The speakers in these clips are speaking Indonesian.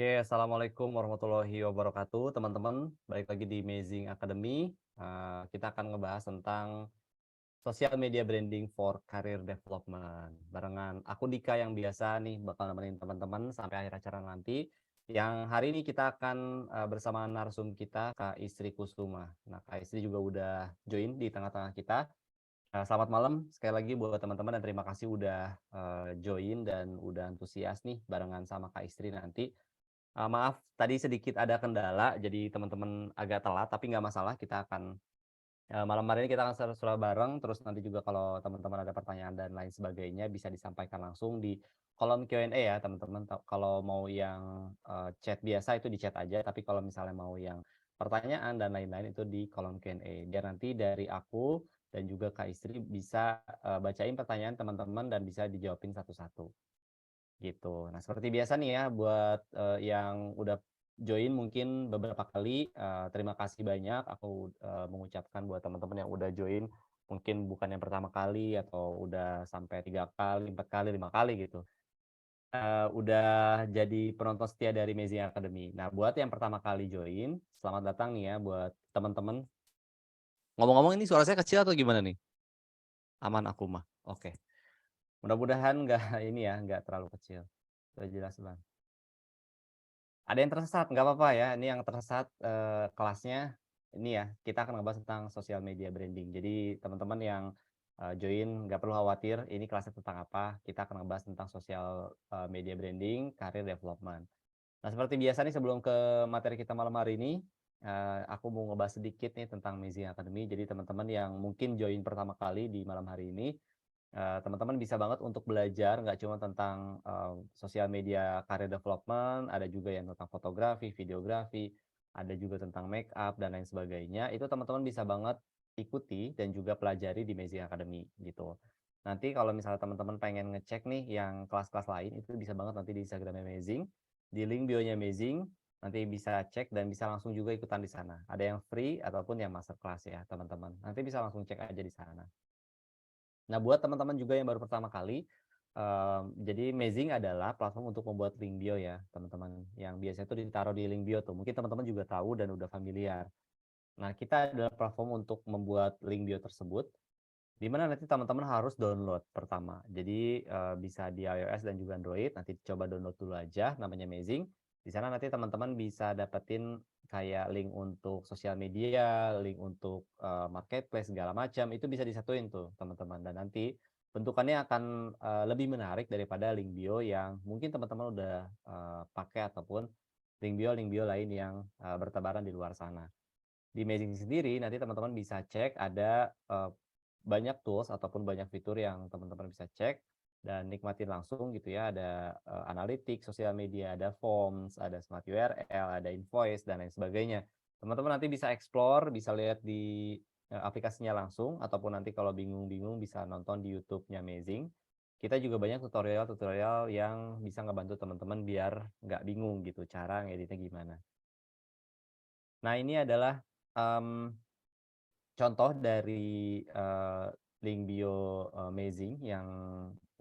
Oke, assalamualaikum warahmatullahi wabarakatuh, teman-teman. Balik lagi di Amazing Academy. Kita akan ngebahas tentang social media branding for career development. Barengan aku Dika yang biasa nih bakal nemenin teman-teman sampai akhir acara nanti. Yang hari ini kita akan bersama narsum kita, Kak Istri Kusuma. Nah, Kak Istri juga udah join di tengah-tengah kita. Selamat malam sekali lagi buat teman-teman dan terima kasih udah join dan udah antusias nih barengan sama Kak Istri nanti. Maaf tadi sedikit ada kendala, jadi teman-teman agak telat, tapi nggak masalah kita akan malam hari ini kita akan seru-seru bareng, terus nanti juga kalau teman-teman ada pertanyaan dan lain sebagainya bisa disampaikan langsung di kolom Q&A ya teman-teman. Kalau mau yang chat biasa itu di chat aja, tapi kalau misalnya mau yang pertanyaan dan lain-lain itu di kolom Q&A. Biar nanti dari aku dan juga Kak Istri bisa bacain pertanyaan teman-teman dan bisa dijawabin satu-satu. Gitu. Nah, seperti biasa nih ya buat, yang udah join mungkin beberapa kali, terima kasih banyak aku, mengucapkan buat teman-teman yang udah join, mungkin bukan yang pertama kali atau udah sampai 3 kali, 4 kali, 5 kali gitu, udah jadi penonton setia dari Amazing Academy. Nah, buat yang pertama kali join, selamat datang nih ya buat teman-teman. Ngomong-ngomong ini suara saya kecil atau gimana nih? Aman aku mah? Oke. Mudah-mudahan nggak ini ya, nggak terlalu kecil. Udah jelas Bang. Ada yang tersesat, nggak apa-apa ya. Ini yang tersesat, kelasnya ini ya, kita akan ngebahas tentang social media branding. Jadi teman-teman yang, join nggak perlu khawatir, ini kelasnya tentang apa, kita akan ngebahas tentang social, media branding, career development. Nah, seperti biasa nih sebelum ke materi kita malam hari ini, aku mau ngebahas sedikit nih tentang Amazing Academy. Jadi teman-teman yang mungkin join pertama kali di malam hari ini, teman-teman bisa banget untuk belajar nggak cuma tentang, sosial media career development, ada juga yang tentang fotografi, videografi, ada juga tentang make up dan lain sebagainya. Itu teman-teman bisa banget ikuti dan juga pelajari di Amazing Academy gitu. Nanti kalau misalnya teman-teman pengen ngecek nih yang kelas-kelas lain, itu bisa banget nanti di Instagram Amazing, di link bio-nya Amazing, nanti bisa cek dan bisa langsung juga ikutan di sana. Ada yang free ataupun yang masterclass ya teman-teman. Nanti bisa langsung cek aja di sana. Nah, buat teman-teman juga yang baru pertama kali, jadi Mazing adalah platform untuk membuat link bio ya, teman-teman. Yang biasanya itu ditaruh di link bio tuh. Mungkin teman-teman juga tahu dan udah familiar. Nah, kita adalah platform untuk membuat link bio tersebut, di mana nanti teman-teman harus download pertama. Jadi bisa di iOS dan juga Android. Nanti coba download dulu aja, namanya Mazing. Di sana nanti teman-teman bisa dapetin kayak link untuk sosial media, link untuk marketplace segala macam. Itu bisa disatuin tuh teman-teman. Dan nanti bentukannya akan lebih menarik daripada link bio yang mungkin teman-teman udah pakai ataupun link bio lain yang bertebaran di luar sana. Di Amazing sendiri nanti teman-teman bisa cek ada banyak tools ataupun banyak fitur yang teman-teman bisa cek dan nikmatin langsung gitu ya. Ada analytics, sosial media, ada forms, ada smart URL, ada invoice dan lain sebagainya. Teman-teman nanti bisa explore, bisa lihat di aplikasinya langsung ataupun nanti kalau bingung-bingung bisa nonton di YouTube-nya Amazing. Kita juga banyak tutorial-tutorial yang bisa ngebantu teman-teman biar nggak bingung gitu cara ngeditnya gimana. Nah, ini adalah contoh dari, link bio, Amazing yang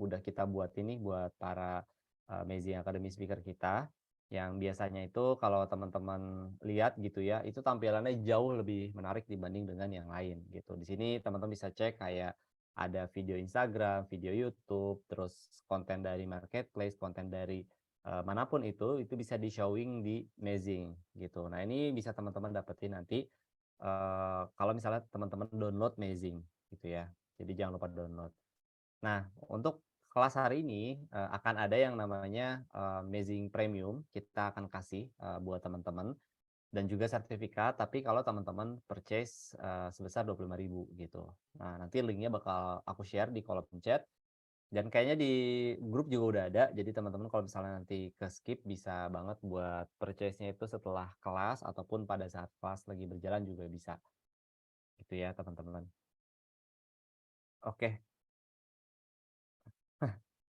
udah kita buat ini buat para, Amazing Academy speaker kita, yang biasanya itu kalau teman-teman lihat gitu ya, itu tampilannya jauh lebih menarik dibanding dengan yang lain gitu. Di sini teman-teman bisa cek kayak ada video Instagram, video YouTube, terus konten dari marketplace, konten dari, mana itu bisa di-showing di Amazing gitu. Nah, ini bisa teman-teman dapetin nanti kalau misalnya teman-teman download Mazing gitu ya. Jadi jangan lupa download. Nah, untuk kelas hari ini, akan ada yang namanya, Mazing Premium kita akan kasih, buat teman-teman dan juga sertifikat, tapi kalau teman-teman purchase, sebesar 25.000 gitu. Nah, nanti linknya bakal aku share di kolom chat dan kayaknya di grup juga udah ada, jadi teman-teman kalau misalnya nanti ke-skip bisa banget buat purchase-nya itu setelah kelas ataupun pada saat kelas lagi berjalan juga bisa. Gitu ya teman-teman. Oke,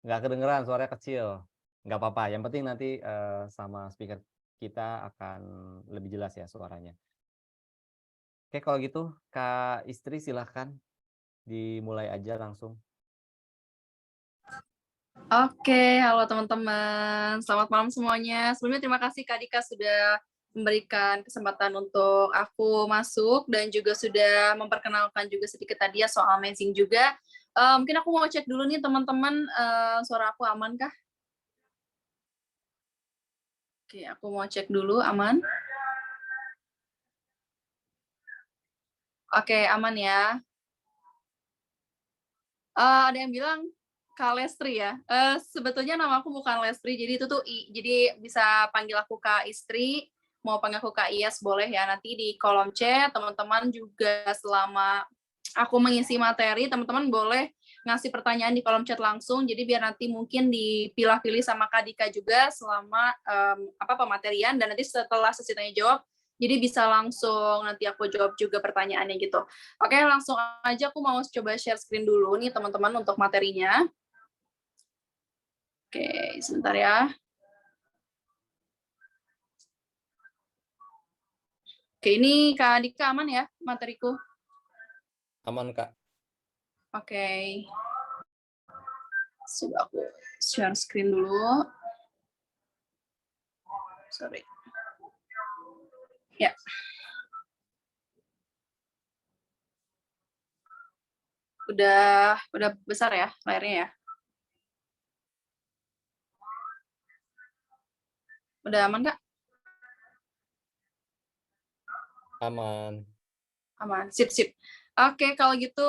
nggak kedengeran suaranya kecil. Nggak apa-apa, yang penting nanti, sama speaker kita akan lebih jelas ya suaranya. Oke kalau gitu Kak Istri silahkan dimulai aja langsung. Oke, halo teman-teman. Selamat malam semuanya. Sebelumnya terima kasih Kak Dika sudah memberikan kesempatan untuk aku masuk dan juga sudah memperkenalkan juga sedikit tadi ya soal amazing juga. Mungkin aku mau cek dulu nih teman-teman, suara aku aman kah? Oke, aku mau cek dulu aman. Oke, aman ya. Ada yang bilang Kak Lestri ya. Sebetulnya nama aku bukan Lestri, jadi itu tuh jadi bisa panggil aku Kak Istri, mau panggil aku Kak Iyas boleh ya. Nanti di kolom chat teman-teman juga selama aku mengisi materi, teman-teman boleh ngasih pertanyaan di kolom chat langsung. Jadi biar nanti mungkin dipilah-pilih sama Kak Dika juga selama pematerian dan nanti setelah sesi tanya jawab jadi bisa langsung nanti aku jawab juga pertanyaannya gitu. Oke, langsung aja aku mau coba share screen dulu nih teman-teman untuk materinya. Oke, sebentar ya. Oke, ini Kak Dika aman ya materiku? Aman, Kak. Oke. Coba aku share screen dulu. Sorry. Ya. Udah besar ya layarnya ya? Udah aman, Kak? Aman. Aman, sip. Oke, kalau gitu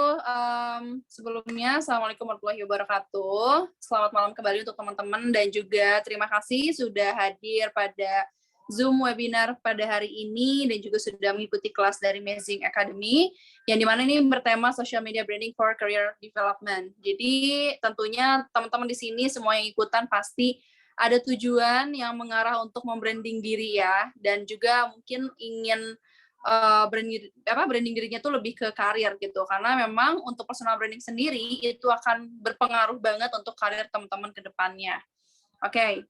sebelumnya Assalamualaikum warahmatullahi wabarakatuh. Selamat malam kembali untuk teman-teman dan juga terima kasih sudah hadir pada Zoom webinar pada hari ini dan juga sudah mengikuti kelas dari Amazing Academy yang dimana ini bertema Social Media Branding for Career Development. Jadi tentunya teman-teman di sini semua yang ikutan pasti ada tujuan yang mengarah untuk membranding diri ya dan juga mungkin ingin branding dirinya tuh lebih ke karir gitu karena memang untuk personal branding sendiri itu akan berpengaruh banget untuk karir teman-teman ke depannya. Oke.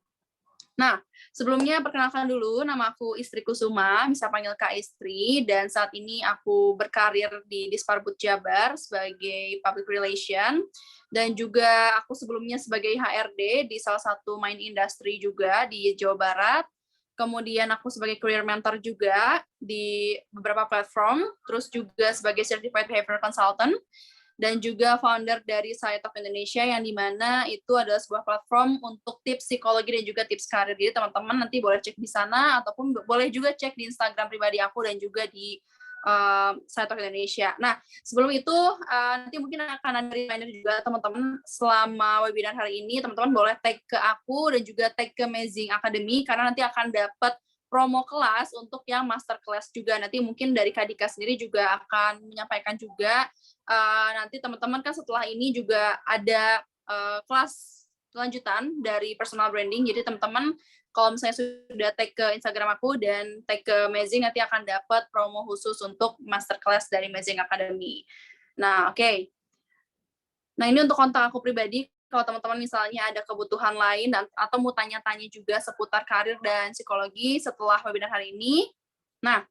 Nah, sebelumnya perkenalkan dulu nama aku Istri Kusuma, bisa panggil Kak Istri dan saat ini aku berkarir di Disparbud Jabar sebagai public relation dan juga aku sebelumnya sebagai HRD di salah satu main industry juga di Jawa Barat. Kemudian aku sebagai career mentor juga di beberapa platform, terus juga sebagai certified behavior consultant, dan juga founder dari Saetalk Indonesia yang dimana itu adalah sebuah platform untuk tips psikologi dan juga tips karir. Jadi teman-teman nanti boleh cek di sana ataupun boleh juga cek di Instagram pribadi aku dan juga di Saetalk Indonesia. Nah, sebelum itu nanti mungkin akan ada reminder juga teman-teman selama webinar hari ini teman-teman boleh tag ke aku dan juga tag ke Amazing Academy karena nanti akan dapat promo kelas untuk yang master class juga. Nanti mungkin dari Kak Dika sendiri juga akan menyampaikan juga nanti teman-teman kan setelah ini juga ada kelas lanjutan dari personal branding. Jadi teman-teman kalau misalnya sudah tag ke Instagram aku dan tag ke Amazing nanti akan dapat promo khusus untuk masterclass dari Amazing Academy. Nah, oke. Nah, ini untuk kontak aku pribadi. Kalau teman-teman misalnya ada kebutuhan lain atau mau tanya-tanya juga seputar karir dan psikologi setelah webinar hari ini. Nah,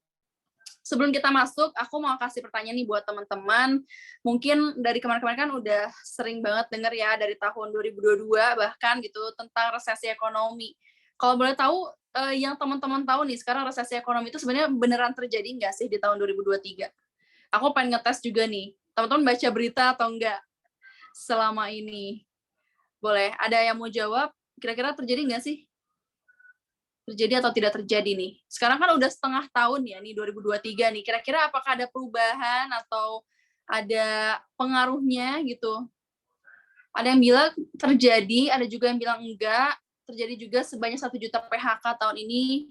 sebelum kita masuk, aku mau kasih pertanyaan nih buat teman-teman. Mungkin dari kemarin-kemarin kan udah sering banget denger ya dari tahun 2022 bahkan gitu tentang resesi ekonomi. Kalau boleh tahu yang teman-teman tahu nih sekarang resesi ekonomi itu sebenarnya beneran terjadi nggak sih di tahun 2023? Aku pengen ngetes juga nih. Teman-teman baca berita atau enggak selama ini? Boleh. Ada yang mau jawab? Kira-kira terjadi nggak sih? Terjadi atau tidak terjadi nih? Sekarang kan udah setengah tahun ya nih 2023 nih. Kira-kira apakah ada perubahan atau ada pengaruhnya gitu? Ada yang bilang terjadi, ada juga yang bilang enggak. Terjadi juga sebanyak 1 juta PHK tahun ini.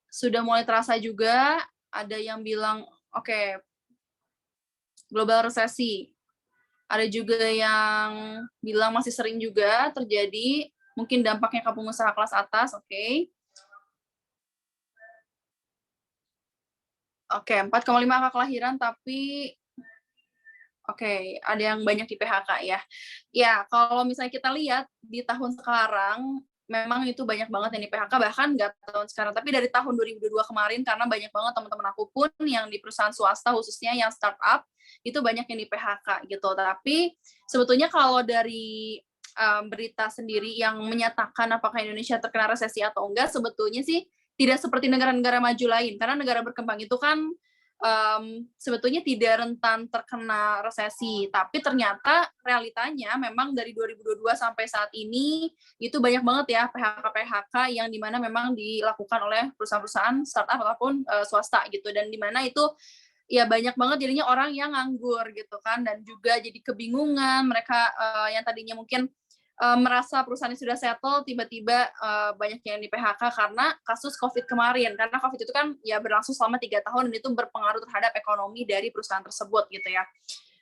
Sudah mulai terasa juga. Ada yang bilang, oke, global resesi. Ada juga yang bilang masih sering juga terjadi. Mungkin dampaknya ke pengusaha kelas atas, oke. Oke, 4,5 angka kelahiran tapi oke, ada yang banyak di PHK ya. Ya, kalau misalnya kita lihat di tahun sekarang memang itu banyak banget yang di PHK bahkan nggak tahun sekarang tapi dari tahun 2022 kemarin karena banyak banget teman-teman aku pun yang di perusahaan swasta khususnya yang startup itu banyak yang di PHK gitu. Tapi sebetulnya kalau dari berita sendiri yang menyatakan apakah Indonesia terkena resesi atau enggak, sebetulnya sih tidak seperti negara-negara maju lain. Karena negara berkembang itu kan sebetulnya tidak rentan terkena resesi, tapi ternyata realitanya memang dari 2022 sampai saat ini itu banyak banget ya PHK-PHK yang dimana memang dilakukan oleh perusahaan-perusahaan startup ataupun swasta gitu, dan dimana itu ya banyak banget jadinya orang yang nganggur gitu kan, dan juga jadi kebingungan mereka yang tadinya mungkin merasa perusahaannya sudah settle, tiba-tiba banyak yang di PHK karena kasus COVID kemarin. Karena COVID itu kan ya berlangsung selama 3 tahun dan itu berpengaruh terhadap ekonomi dari perusahaan tersebut gitu ya.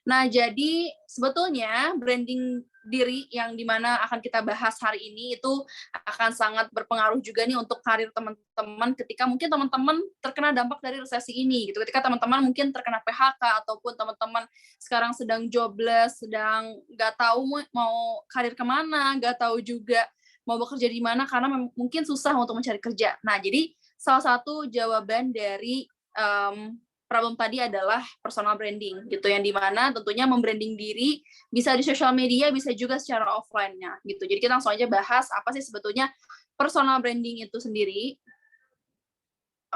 Nah, jadi sebetulnya branding diri yang dimana akan kita bahas hari ini itu akan sangat berpengaruh juga nih untuk karir teman-teman ketika mungkin teman-teman terkena dampak dari resesi ini gitu. Ketika teman-teman mungkin terkena PHK ataupun teman-teman sekarang sedang jobless, sedang nggak tahu mau karir kemana, nggak tahu juga mau bekerja di mana karena mungkin susah untuk mencari kerja. Nah, jadi salah satu jawaban dari problem tadi adalah personal branding gitu, yang dimana tentunya membranding diri bisa di sosial media, bisa juga secara offline-nya gitu. Jadi kita langsung aja bahas apa sih sebetulnya personal branding itu sendiri.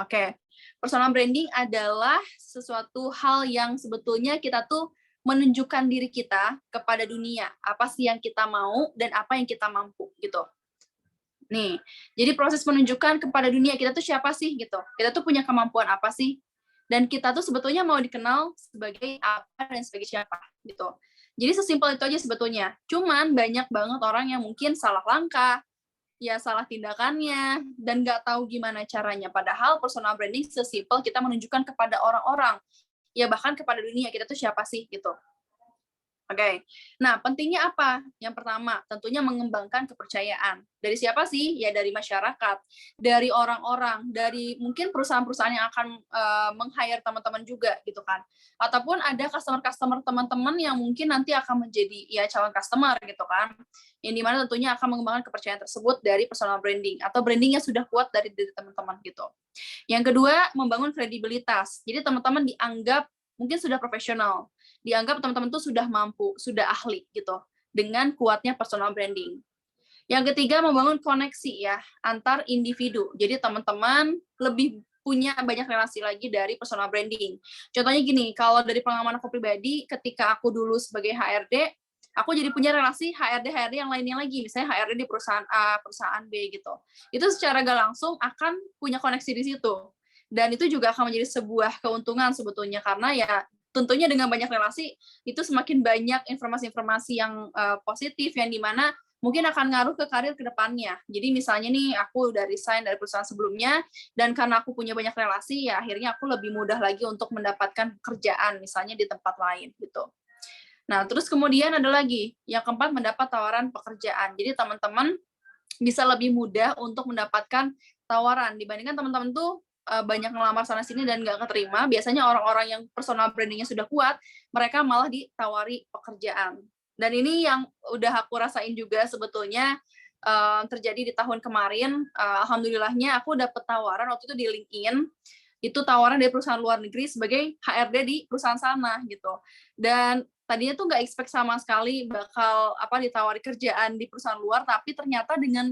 Oke, personal branding adalah sesuatu hal yang sebetulnya kita tuh menunjukkan diri kita kepada dunia, apa sih yang kita mau dan apa yang kita mampu gitu. Nih, jadi proses menunjukkan kepada dunia kita tuh siapa sih gitu. Kita tuh punya kemampuan apa sih? Dan kita tuh sebetulnya mau dikenal sebagai apa dan sebagai siapa gitu. Jadi sesimpel itu aja sebetulnya. Cuman banyak banget orang yang mungkin salah langkah, ya salah tindakannya, dan nggak tahu gimana caranya. Padahal personal branding sesimpel kita menunjukkan kepada orang-orang, ya bahkan kepada dunia kita tuh siapa sih gitu. Oke, nah pentingnya apa? Yang pertama, tentunya mengembangkan kepercayaan. Dari siapa sih? Ya dari masyarakat, dari orang-orang, dari mungkin perusahaan-perusahaan yang akan meng-hire teman-teman juga gitu kan. Ataupun ada customer-customer teman-teman yang mungkin nanti akan menjadi ya calon customer gitu kan. Yang dimana tentunya akan mengembangkan kepercayaan tersebut dari personal branding atau branding yang sudah kuat dari diri teman-teman gitu. Yang kedua, membangun kredibilitas. Jadi teman-teman dianggap mungkin sudah profesional, dianggap teman-teman tuh sudah mampu, sudah ahli gitu, dengan kuatnya personal branding. Yang ketiga, membangun koneksi ya antar individu. Jadi teman-teman lebih punya banyak relasi lagi dari personal branding. Contohnya gini, kalau dari pengalaman aku pribadi, ketika aku dulu sebagai HRD, aku jadi punya relasi HRD yang lainnya lagi, misalnya HRD di perusahaan A, perusahaan B gitu. Itu secara gak langsung akan punya koneksi di situ. Dan itu juga akan menjadi sebuah keuntungan sebetulnya, karena ya tentunya dengan banyak relasi itu semakin banyak informasi-informasi yang positif yang dimana mungkin akan ngaruh ke karir ke depannya. Jadi misalnya nih aku udah resign dari perusahaan sebelumnya dan karena aku punya banyak relasi ya akhirnya aku lebih mudah lagi untuk mendapatkan pekerjaan misalnya di tempat lain gitu. Nah, terus kemudian ada lagi yang keempat, mendapat tawaran pekerjaan. Jadi teman-teman bisa lebih mudah untuk mendapatkan tawaran dibandingkan teman-teman tuh banyak ngelamar sana sini dan nggak keterima. Biasanya orang-orang yang personal brandingnya sudah kuat, mereka malah ditawari pekerjaan. Dan ini yang udah aku rasain juga sebetulnya terjadi di tahun kemarin. Alhamdulillahnya aku dapet tawaran waktu itu di LinkedIn. Itu tawaran dari perusahaan luar negeri sebagai HRD di perusahaan sana gitu. Dan tadinya tuh nggak expect sama sekali bakal ditawari kerjaan di perusahaan luar, tapi ternyata dengan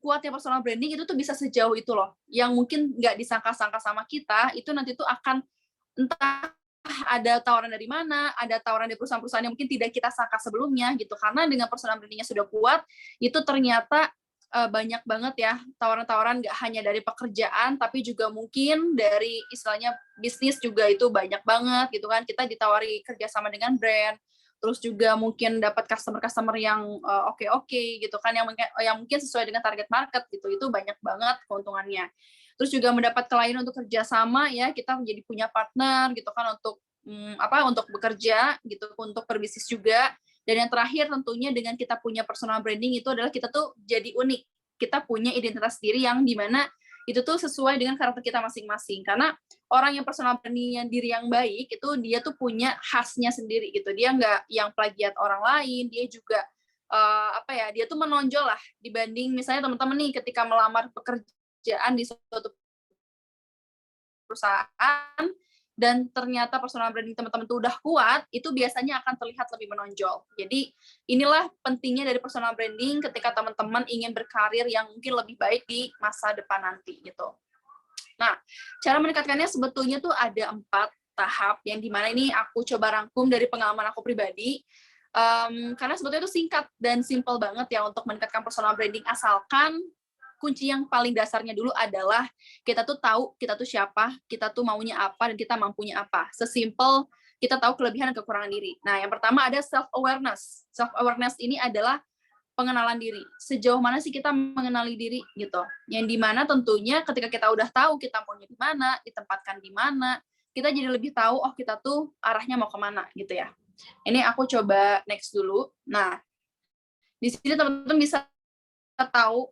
kuatnya personal branding itu tuh bisa sejauh itu loh. Yang mungkin nggak disangka-sangka sama kita, itu nanti tuh akan entah ada tawaran dari mana, ada tawaran dari perusahaan-perusahaan yang mungkin tidak kita sangka sebelumnya gitu. Karena dengan personal branding-nya sudah kuat, itu ternyata banyak banget ya tawaran-tawaran nggak hanya dari pekerjaan, tapi juga mungkin dari istilahnya bisnis juga itu banyak banget gitu kan. Kita ditawari kerjasama dengan brand, terus juga mungkin dapat customer-customer yang oke gitu kan, yang mungkin sesuai dengan target market gitu, itu banyak banget keuntungannya. Terus juga mendapat klien untuk kerjasama ya, kita menjadi punya partner gitu kan untuk untuk bekerja gitu, untuk berbisnis juga. Dan yang terakhir tentunya dengan kita punya personal branding itu adalah kita tuh jadi unik, kita punya identitas diri yang dimana itu tuh sesuai dengan karakter kita masing-masing. Karena orang yang personal branding diri yang baik itu dia tuh punya khasnya sendiri gitu. Dia nggak yang plagiat orang lain, dia juga dia tuh menonjol lah dibanding misalnya teman-teman nih ketika melamar pekerjaan di suatu perusahaan, dan ternyata personal branding teman-teman tuh udah kuat, itu biasanya akan terlihat lebih menonjol. Jadi inilah pentingnya dari personal branding ketika teman-teman ingin berkarir yang mungkin lebih baik di masa depan nanti gitu. Nah, cara meningkatkannya sebetulnya tuh ada 4 tahap yang dimana ini aku coba rangkum dari pengalaman aku pribadi. Karena sebetulnya itu singkat dan simple banget ya untuk meningkatkan personal branding, asalkan kunci yang paling dasarnya dulu adalah kita tuh tahu kita tuh siapa, kita tuh maunya apa, dan kita mampunya apa. Sesimpel kita tahu kelebihan dan kekurangan diri. Nah, yang pertama ada self-awareness. Self-awareness ini adalah pengenalan diri. Sejauh mana sih kita mengenali diri gitu. Yang dimana tentunya ketika kita udah tahu kita maunya di mana, ditempatkan di mana, kita jadi lebih tahu, oh kita tuh arahnya mau kemana gitu ya. Ini aku coba next dulu. Nah, di sini teman-teman bisa tahu,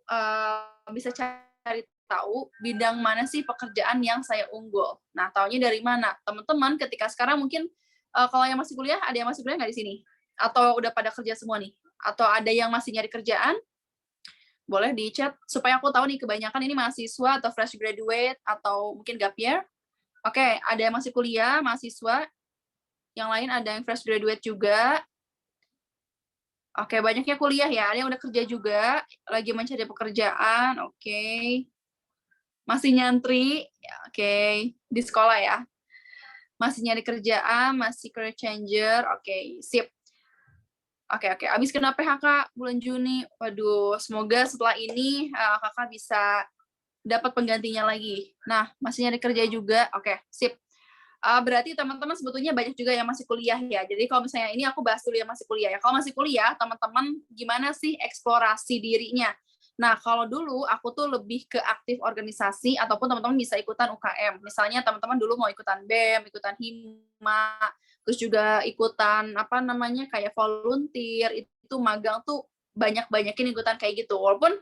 bisa cari tahu bidang mana sih pekerjaan yang saya unggul. Nah, taunya dari mana? Teman-teman ketika sekarang mungkin kalau yang masih kuliah, ada yang masih kuliah nggak di sini? Atau udah pada kerja semua nih? Atau ada yang masih nyari kerjaan? Boleh di chat supaya aku tahu nih kebanyakan ini mahasiswa atau fresh graduate atau mungkin gap year. Oke, ada yang masih kuliah, mahasiswa. Yang lain ada yang fresh graduate juga. Oke, banyaknya kuliah ya. Ada yang udah kerja juga, lagi mencari pekerjaan. Oke. Masih nyantri, ya, oke. Di sekolah ya. Masih nyari kerjaan, masih career changer. Oke, sip. Oke. Abis kena PHK bulan Juni. Waduh, semoga setelah ini kakak bisa dapat penggantinya lagi. Nah, masih nyari kerja juga. Oke, sip. Berarti teman-teman sebetulnya banyak juga yang masih kuliah ya. Jadi kalau misalnya ini aku bahas dulu yang masih kuliah ya. Kalau masih kuliah, teman-teman gimana sih eksplorasi dirinya? Nah, kalau dulu aku tuh lebih ke aktif organisasi ataupun teman-teman bisa ikutan UKM. Misalnya teman-teman dulu mau ikutan BEM, ikutan HIMA, terus juga ikutan apa namanya kayak volunteer, itu magang tuh banyak-banyakin ikutan kayak gitu. Walaupun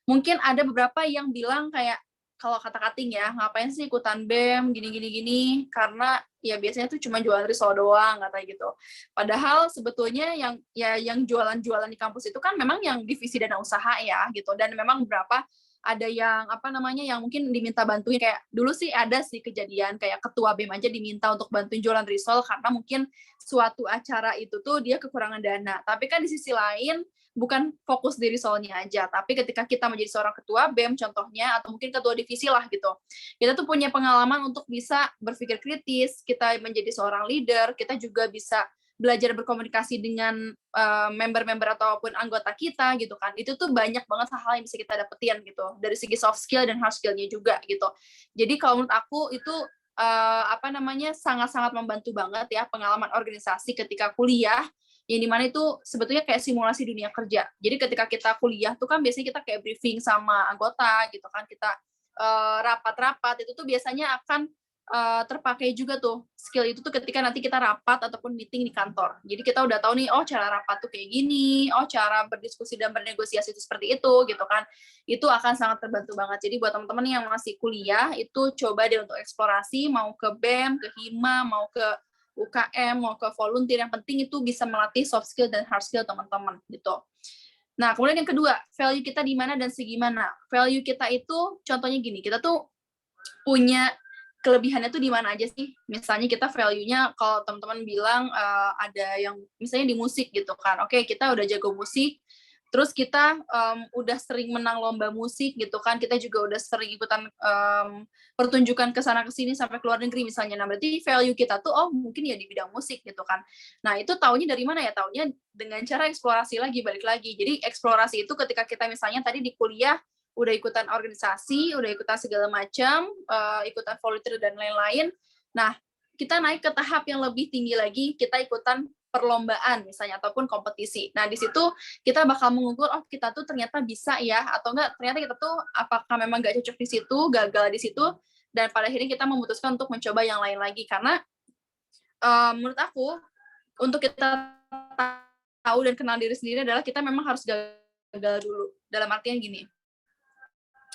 mungkin ada beberapa yang bilang kayak kalau kata kating ya, ngapain sih ikutan BEM gini, karena ya biasanya tuh cuma jualan risol doang katanya gitu. Padahal sebetulnya yang jualan-jualan di kampus itu kan memang yang divisi dana usaha ya gitu, dan memang beberapa ada yang apa namanya yang mungkin diminta bantuin, kayak dulu sih ada sih kejadian kayak ketua BEM aja diminta untuk bantuin jualan risol karena mungkin suatu acara itu tuh dia kekurangan dana. Tapi kan di sisi lain bukan fokus di risolnya aja, tapi ketika kita menjadi seorang ketua BEM contohnya, atau mungkin ketua divisi lah gitu, kita tuh punya pengalaman untuk bisa berpikir kritis, kita menjadi seorang leader, kita juga bisa belajar berkomunikasi dengan member-member ataupun anggota kita gitu kan. Itu tuh banyak banget hal-hal yang bisa kita dapetin gitu, dari segi soft skill dan hard skill-nya juga gitu. Jadi kalau menurut aku itu apa namanya sangat-sangat membantu banget ya pengalaman organisasi ketika kuliah, yang dimana itu sebetulnya kayak simulasi dunia kerja. Jadi ketika kita kuliah tuh kan biasanya kita kayak briefing sama anggota gitu kan, kita rapat-rapat itu tuh biasanya akan terpakai juga tuh skill itu tuh ketika nanti kita rapat ataupun meeting di kantor. Jadi kita udah tahu nih, oh cara rapat tuh kayak gini, oh cara berdiskusi dan bernegosiasi itu seperti itu gitu kan. Itu akan sangat terbantu banget. Jadi buat teman-teman yang masih kuliah itu coba deh untuk eksplorasi, mau ke BEM, ke HIMA, mau ke UKM, mau ke volunteer, yang penting itu bisa melatih soft skill dan hard skill teman-teman gitu. Nah, kemudian yang kedua, value kita di mana dan segimana. Value kita itu contohnya gini, kita tuh punya kelebihannya tuh di mana aja sih? Misalnya kita value-nya kalau teman-teman bilang ada yang misalnya di musik gitu kan. Oke, kita udah jago musik, terus kita udah sering menang lomba musik gitu kan, kita juga udah sering ikutan pertunjukan ke sana ke sini sampai ke luar negeri misalnya. Nah, berarti value kita tuh oh mungkin ya di bidang musik gitu kan. Nah, itu taunya dari mana ya? Taunya dengan cara eksplorasi lagi, balik lagi. Jadi eksplorasi itu ketika kita misalnya tadi di kuliah udah ikutan organisasi, udah ikutan segala macam, ikutan volunteer dan lain-lain. Nah, kita naik ke tahap yang lebih tinggi lagi, kita ikutan perlombaan misalnya ataupun kompetisi. Nah, di situ kita bakal mengukur oh kita tuh ternyata bisa ya atau enggak, ternyata kita tuh apakah memang nggak cocok di situ, gagal di situ, dan pada akhirnya kita memutuskan untuk mencoba yang lain lagi. Karena menurut aku untuk kita tahu dan kenal diri sendiri adalah kita memang harus gagal dulu. Dalam artian gini,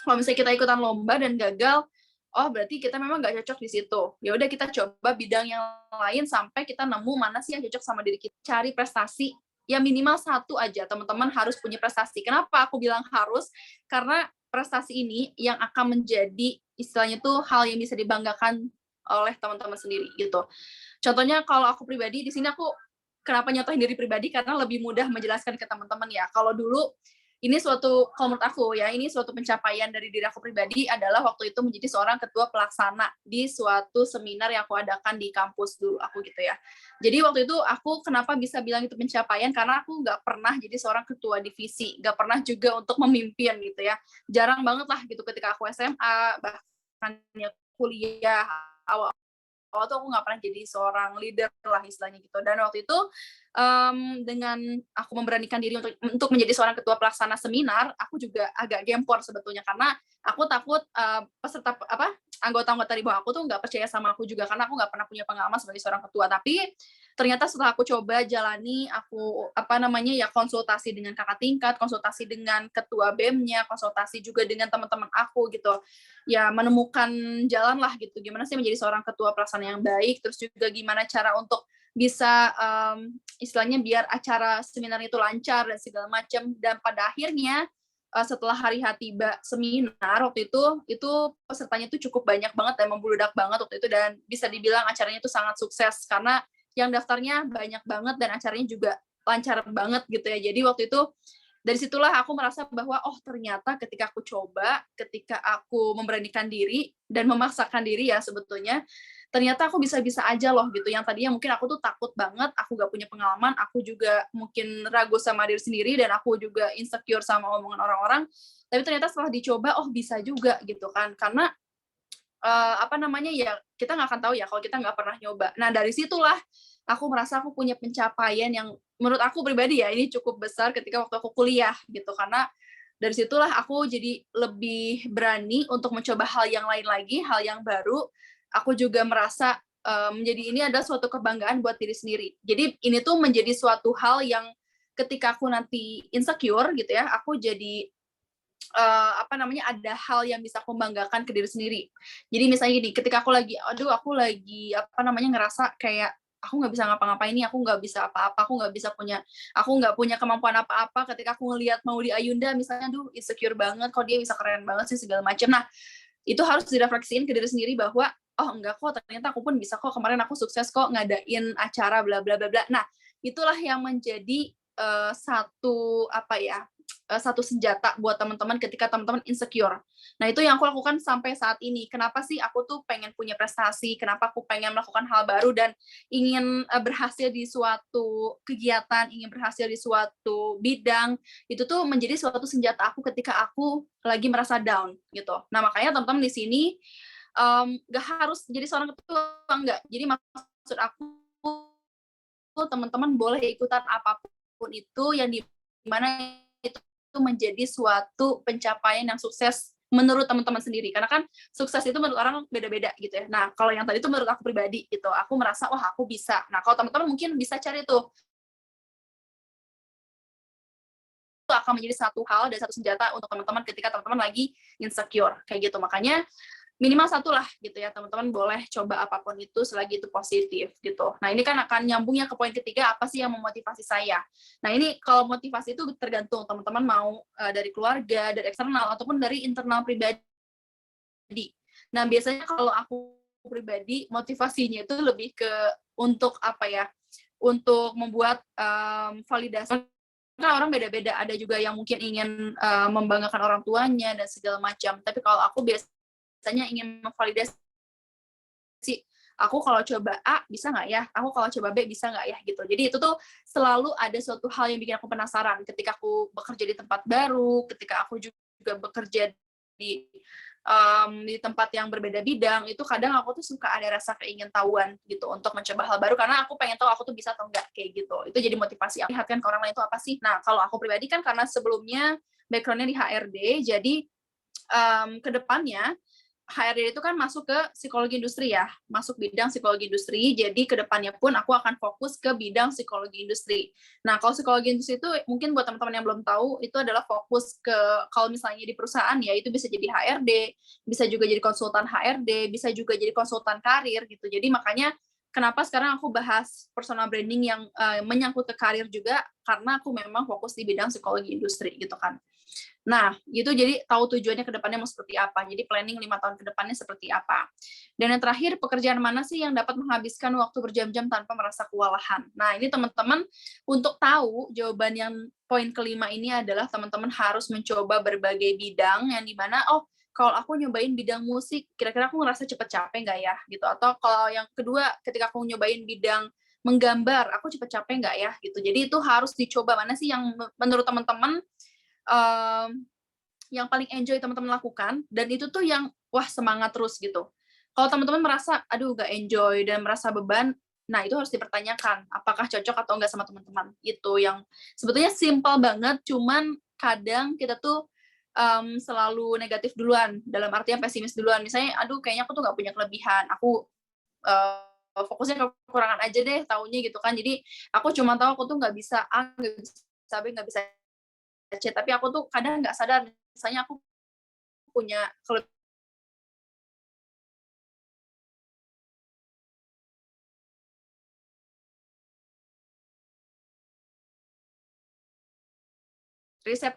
kalau misalnya kita ikutan lomba dan gagal, oh berarti kita memang nggak cocok di situ. Ya udah kita coba bidang yang lain sampai kita nemu mana sih yang cocok sama diri kita. Cari prestasi, ya minimal satu aja. Teman-teman harus punya prestasi. Kenapa aku bilang harus? Karena prestasi ini yang akan menjadi istilahnya tuh hal yang bisa dibanggakan oleh teman-teman sendiri gitu. Contohnya kalau aku pribadi di sini aku kenapa nyontohin diri pribadi karena lebih mudah menjelaskan ke teman-teman ya. Kalau dulu ini kalau menurut aku ya, ini suatu pencapaian dari diri aku pribadi adalah waktu itu menjadi seorang ketua pelaksana di suatu seminar yang aku adakan di kampus dulu aku gitu ya. Jadi waktu itu aku kenapa bisa bilang itu pencapaian, karena aku nggak pernah jadi seorang ketua divisi, nggak pernah juga untuk memimpin gitu ya. Jarang banget lah gitu ketika aku SMA, bahkan ya kuliah, awal tuh aku nggak pernah jadi seorang leader lah istilahnya gitu. Dan waktu itu dengan aku memberanikan diri untuk menjadi seorang ketua pelaksana seminar, aku juga agak gempor sebetulnya karena aku takut peserta anggota-anggota di bawah aku tuh nggak percaya sama aku juga karena aku nggak pernah punya pengalaman sebagai seorang ketua. Tapi ternyata setelah aku coba jalani, aku konsultasi dengan kakak tingkat, konsultasi dengan ketua BEM-nya, konsultasi juga dengan teman-teman aku gitu. Ya menemukan jalan lah gitu. Gimana sih menjadi seorang ketua pelaksana yang baik, terus juga gimana cara untuk bisa istilahnya biar acara seminar itu lancar dan segala macam. Dan pada akhirnya setelah hari H tiba seminar waktu itu pesertanya tuh cukup banyak banget dan membludak banget waktu itu, dan bisa dibilang acaranya tuh sangat sukses karena yang daftarnya banyak banget dan acaranya juga lancar banget gitu ya. Jadi waktu itu dari situlah aku merasa bahwa ternyata ketika aku coba, ketika aku memberanikan diri dan memaksakan diri ya sebetulnya, ternyata aku bisa-bisa aja loh gitu. Yang tadinya mungkin aku tuh takut banget, aku gak punya pengalaman, aku juga mungkin ragu sama diri sendiri, dan aku juga insecure sama omongan orang-orang. Tapi ternyata setelah dicoba, bisa juga gitu kan. Karena kita nggak akan tahu ya kalau kita nggak pernah nyoba. Nah dari situlah aku merasa aku punya pencapaian yang menurut aku pribadi ya ini cukup besar ketika waktu aku kuliah gitu, karena dari situlah aku jadi lebih berani untuk mencoba hal yang lain lagi, hal yang baru. Aku juga merasa menjadi ini adalah suatu kebanggaan buat diri sendiri. Jadi ini tuh menjadi suatu hal yang ketika aku nanti insecure gitu ya, aku jadi ada hal yang bisa aku banggakan ke diri sendiri. Jadi misalnya gini, ketika aku lagi ngerasa kayak aku nggak bisa ngapa-ngapain nih, aku nggak bisa apa-apa, aku nggak punya kemampuan apa-apa. Ketika aku ngelihat Maudy Ayunda misalnya, aduh insecure banget, kok dia bisa keren banget sih segala macam. Nah, itu harus direfleksiin ke diri sendiri bahwa enggak kok, ternyata aku pun bisa kok, kemarin aku sukses kok ngadain acara bla bla bla bla. Nah, itulah yang menjadi satu senjata buat teman-teman ketika teman-teman insecure. Nah, itu yang aku lakukan sampai saat ini. Kenapa sih aku tuh pengen punya prestasi, kenapa aku pengen melakukan hal baru dan ingin berhasil di suatu kegiatan, ingin berhasil di suatu bidang, itu tuh menjadi suatu senjata aku ketika aku lagi merasa down gitu. Nah, makanya teman-teman di sini nggak harus jadi seorang ketua, enggak. Jadi maksud aku teman-teman boleh ikutan apapun itu yang dimana itu menjadi suatu pencapaian yang sukses menurut teman-teman sendiri, karena kan sukses itu menurut orang beda-beda gitu ya. Nah kalau yang tadi itu menurut aku pribadi gitu, aku merasa wah aku bisa. Nah kalau teman-teman mungkin bisa cari tuh, itu akan menjadi satu hal dan satu senjata untuk teman-teman ketika teman-teman lagi insecure kayak gitu. Makanya minimal satu lah gitu ya, teman-teman boleh coba apapun itu selagi itu positif gitu. Nah ini kan akan nyambungnya ke poin ketiga, apa sih yang memotivasi saya. Nah ini kalau motivasi itu tergantung teman-teman mau dari keluarga, dari eksternal, ataupun dari internal pribadi. Nah biasanya kalau aku pribadi motivasinya itu lebih ke untuk untuk membuat validasi. Karena orang beda-beda, ada juga yang mungkin ingin membanggakan orang tuanya dan segala macam. Tapi kalau aku biasanya ingin memvalidasi, aku kalau coba A bisa nggak ya, aku kalau coba B bisa nggak ya gitu. Jadi itu tuh selalu ada suatu hal yang bikin aku penasaran ketika aku bekerja di tempat baru, ketika aku juga bekerja di tempat yang berbeda bidang, itu kadang aku tuh suka ada rasa keingintahuan gitu untuk mencoba hal baru, karena aku pengen tahu aku tuh bisa atau enggak kayak gitu. Itu jadi motivasi aku lihatkan ke orang lain itu apa sih. Nah kalau aku pribadi kan karena sebelumnya background-nya di HRD, jadi ke depannya HRD itu kan masuk ke psikologi industri ya, masuk bidang psikologi industri, jadi kedepannya pun aku akan fokus ke bidang psikologi industri. Nah, kalau psikologi industri itu mungkin buat teman-teman yang belum tahu, itu adalah fokus ke, kalau misalnya di perusahaan ya, itu bisa jadi HRD, bisa juga jadi konsultan HRD, bisa juga jadi konsultan karir gitu. Jadi makanya kenapa sekarang aku bahas personal branding yang menyangkut ke karir juga, karena aku memang fokus di bidang psikologi industri gitu kan. Nah, gitu, jadi tahu tujuannya ke depannya mau seperti apa. Jadi planning 5 tahun ke depannya seperti apa. Dan yang terakhir, pekerjaan mana sih yang dapat menghabiskan waktu berjam-jam tanpa merasa kewalahan. Nah, ini teman-teman untuk tahu jawaban yang poin kelima ini adalah teman-teman harus mencoba berbagai bidang yang dimana, oh, kalau aku nyobain bidang musik, kira-kira aku ngerasa cepet capek nggak ya? Gitu. Atau kalau yang kedua, ketika aku nyobain bidang menggambar, aku cepet capek nggak ya? Gitu. Jadi itu harus dicoba mana sih yang menurut teman-teman yang paling enjoy teman-teman lakukan, dan itu tuh yang wah semangat terus gitu. Kalau teman-teman merasa aduh gak enjoy dan merasa beban, nah itu harus dipertanyakan apakah cocok atau enggak sama teman-teman. Itu yang sebetulnya simpel banget, cuman kadang kita tuh selalu negatif duluan, dalam artian pesimis duluan. Misalnya aduh kayaknya aku tuh gak punya kelebihan, aku fokusnya ke kekurangan aja deh taunya gitu kan. Jadi aku cuma tahu aku tuh nggak bisa A, nggak bisa B, nggak bisa C, tapi aku tuh kadang nggak sadar misalnya aku punya riset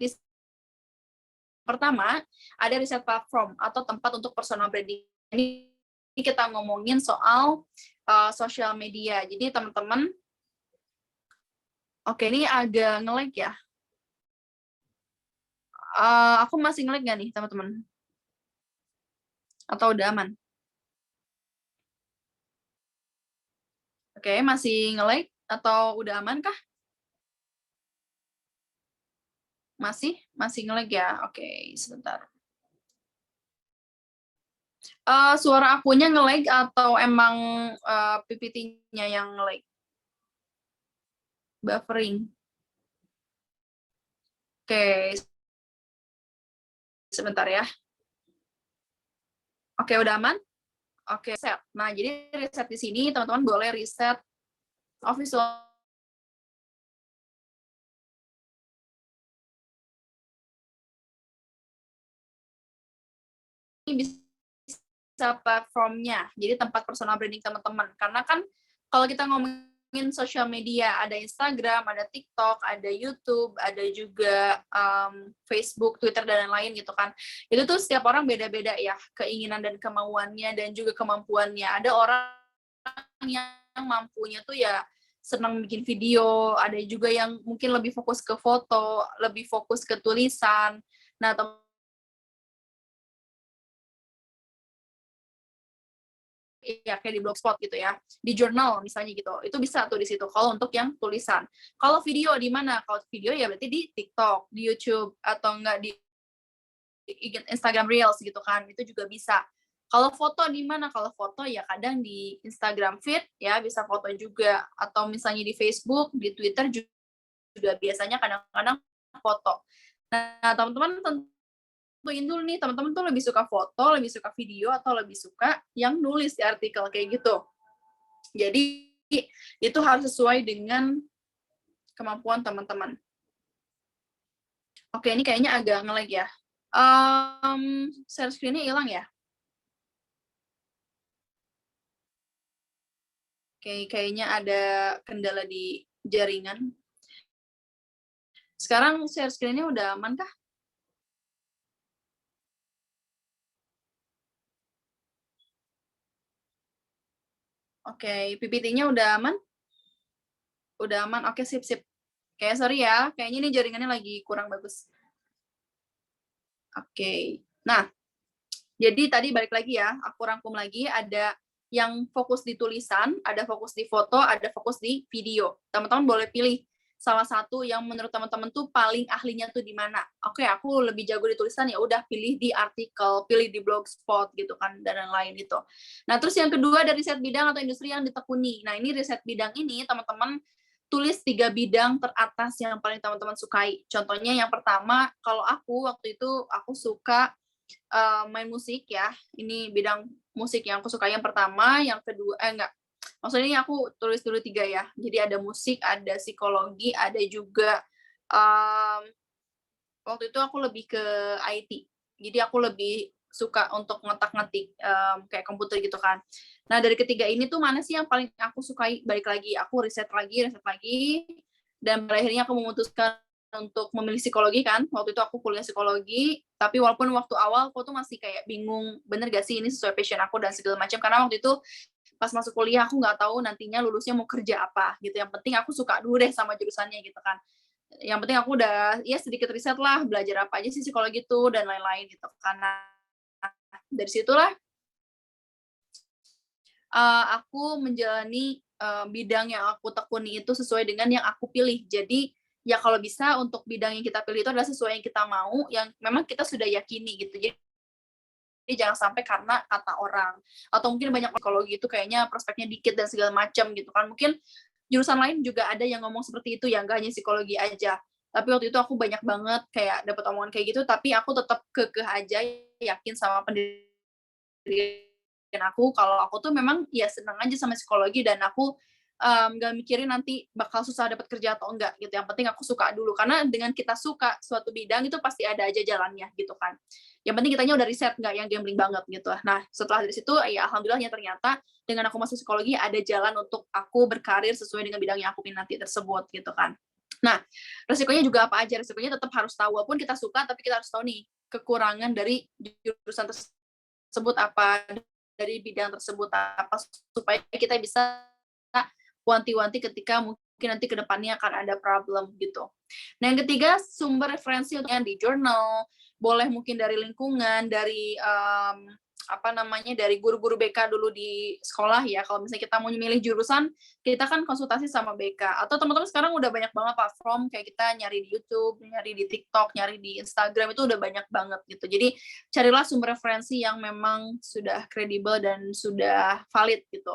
pertama ada riset platform atau tempat untuk personal branding. Ini kita ngomongin soal sosial media. Jadi teman-teman, oke ini agak nge-lag ya. Aku masih nge-lag nggak nih teman-teman? Atau udah aman? Oke, masih nge-lag atau udah aman kah? Masih nge-lag ya? Oke, sebentar. Suara akunya nge-lag atau emang PPT-nya yang nge-lag? Buffering. Oke, sebentar ya. Oke, udah aman? Oke, riset. Nah, jadi riset di sini teman-teman boleh riset visual ini bisa platformnya, jadi tempat personal branding teman-teman. Karena kan kalau kita ngomongin sosial media, ada Instagram, ada TikTok, ada YouTube, ada juga Facebook, Twitter, dan lain-lain gitu kan. Itu tuh setiap orang beda-beda ya, keinginan dan kemauannya dan juga kemampuannya. Ada orang yang mampunya tuh ya senang bikin video, ada juga yang mungkin lebih fokus ke foto, lebih fokus ke tulisan. Nah, ya kayak di blogspot gitu ya, di jurnal misalnya gitu, itu bisa tuh di situ kalau untuk yang tulisan. Kalau video di mana? Kalau video ya berarti di TikTok, di YouTube, atau enggak di Instagram Reels gitu kan, itu juga bisa. Kalau foto di mana? Kalau foto ya kadang di Instagram feed ya bisa foto juga, atau misalnya di Facebook, di Twitter juga biasanya kadang-kadang foto. Nah, teman-teman tentuin dulu nih, teman-teman tuh lebih suka foto, lebih suka video, atau lebih suka yang nulis di artikel kayak gitu. Jadi itu harus sesuai dengan kemampuan teman-teman. Oke, ini kayaknya agak nge-lag ya. Share screen-nya hilang ya? Oke, kayaknya ada kendala di jaringan. Sekarang share screen-nya udah aman kah? Oke, PPT-nya udah aman? Udah aman, oke sip. Kayak sorry ya, kayaknya ini jaringannya lagi kurang bagus. Oke, nah jadi tadi balik lagi ya, aku rangkum lagi, ada yang fokus di tulisan, ada fokus di foto, ada fokus di video. Teman-teman boleh pilih salah satu yang menurut teman-teman tuh paling ahlinya tuh di mana. Oke, aku lebih jago di tulisan, ya udah pilih di artikel, pilih di blogspot gitu kan, dan lain-lain gitu. Nah, terus yang kedua dari riset bidang atau industri yang ditekuni. Nah, ini riset bidang ini teman-teman tulis 3 bidang teratas yang paling teman-teman sukai. Contohnya yang pertama, kalau aku waktu itu aku suka main musik ya. Ini bidang musik yang aku suka yang pertama, yang kedua enggak. Maksudnya ini aku tulis dulu 3 ya. Jadi ada musik, ada psikologi, ada juga waktu itu aku lebih ke IT. Jadi aku lebih suka untuk ngetik-ngetik kayak komputer gitu kan. Nah dari ketiga ini tuh mana sih yang paling aku sukai, balik lagi aku riset lagi, dan pada akhirnya aku memutuskan untuk memilih psikologi kan. Waktu itu aku kuliah psikologi, tapi walaupun waktu awal aku tuh masih kayak bingung, bener gak sih ini sesuai passion aku dan segala macam, karena waktu itu pas masuk kuliah aku nggak tahu nantinya lulusnya mau kerja apa gitu. Yang penting aku suka dulu deh sama jurusannya gitu kan. Yang penting aku udah ya sedikit riset lah, belajar apa aja sih psikologi itu dan lain-lain gitu. Karena dari situlah aku menjalani bidang yang aku tekuni itu sesuai dengan yang aku pilih. Jadi ya kalau bisa untuk bidang yang kita pilih itu adalah sesuai yang kita mau, yang memang kita sudah yakini gitu. Jadi jangan sampai karena kata orang atau mungkin banyak psikologi itu kayaknya prospeknya dikit dan segala macam gitu kan. Mungkin jurusan lain juga ada yang ngomong seperti itu ya, nggak hanya psikologi aja. Tapi waktu itu aku banyak banget kayak dapat omongan kayak gitu, tapi aku tetap kekeh aja yakin sama pendirian aku kalau aku tuh memang ya senang aja sama psikologi dan aku nggak mikirin nanti bakal susah dapat kerja atau enggak gitu. Yang penting aku suka dulu karena dengan kita suka suatu bidang itu pasti ada aja jalannya gitu kan. Yang penting kitanya udah riset nggak yang gambling banget gitu. Nah setelah dari situ ya alhamdulillahnya ternyata dengan aku masuk psikologi ada jalan untuk aku berkarir sesuai dengan bidang yang aku minati tersebut gitu kan. Nah, resikonya juga apa aja? Resikonya tetap harus tahu walaupun kita suka tapi kita harus tahu nih kekurangan dari jurusan tersebut apa, dari bidang tersebut apa, supaya kita bisa wanti-wanti ketika mungkin nanti ke depannya akan ada problem gitu. Nah, yang ketiga sumber referensi untuk yang di jurnal, boleh mungkin dari lingkungan, dari apa namanya, dari guru-guru BK dulu di sekolah ya. Kalau misalnya kita mau memilih jurusan, kita kan konsultasi sama BK. Atau teman-teman sekarang udah banyak banget platform kayak kita nyari di YouTube, nyari di TikTok, nyari di Instagram itu udah banyak banget gitu. Jadi carilah sumber referensi yang memang sudah kredibel dan sudah valid gitu.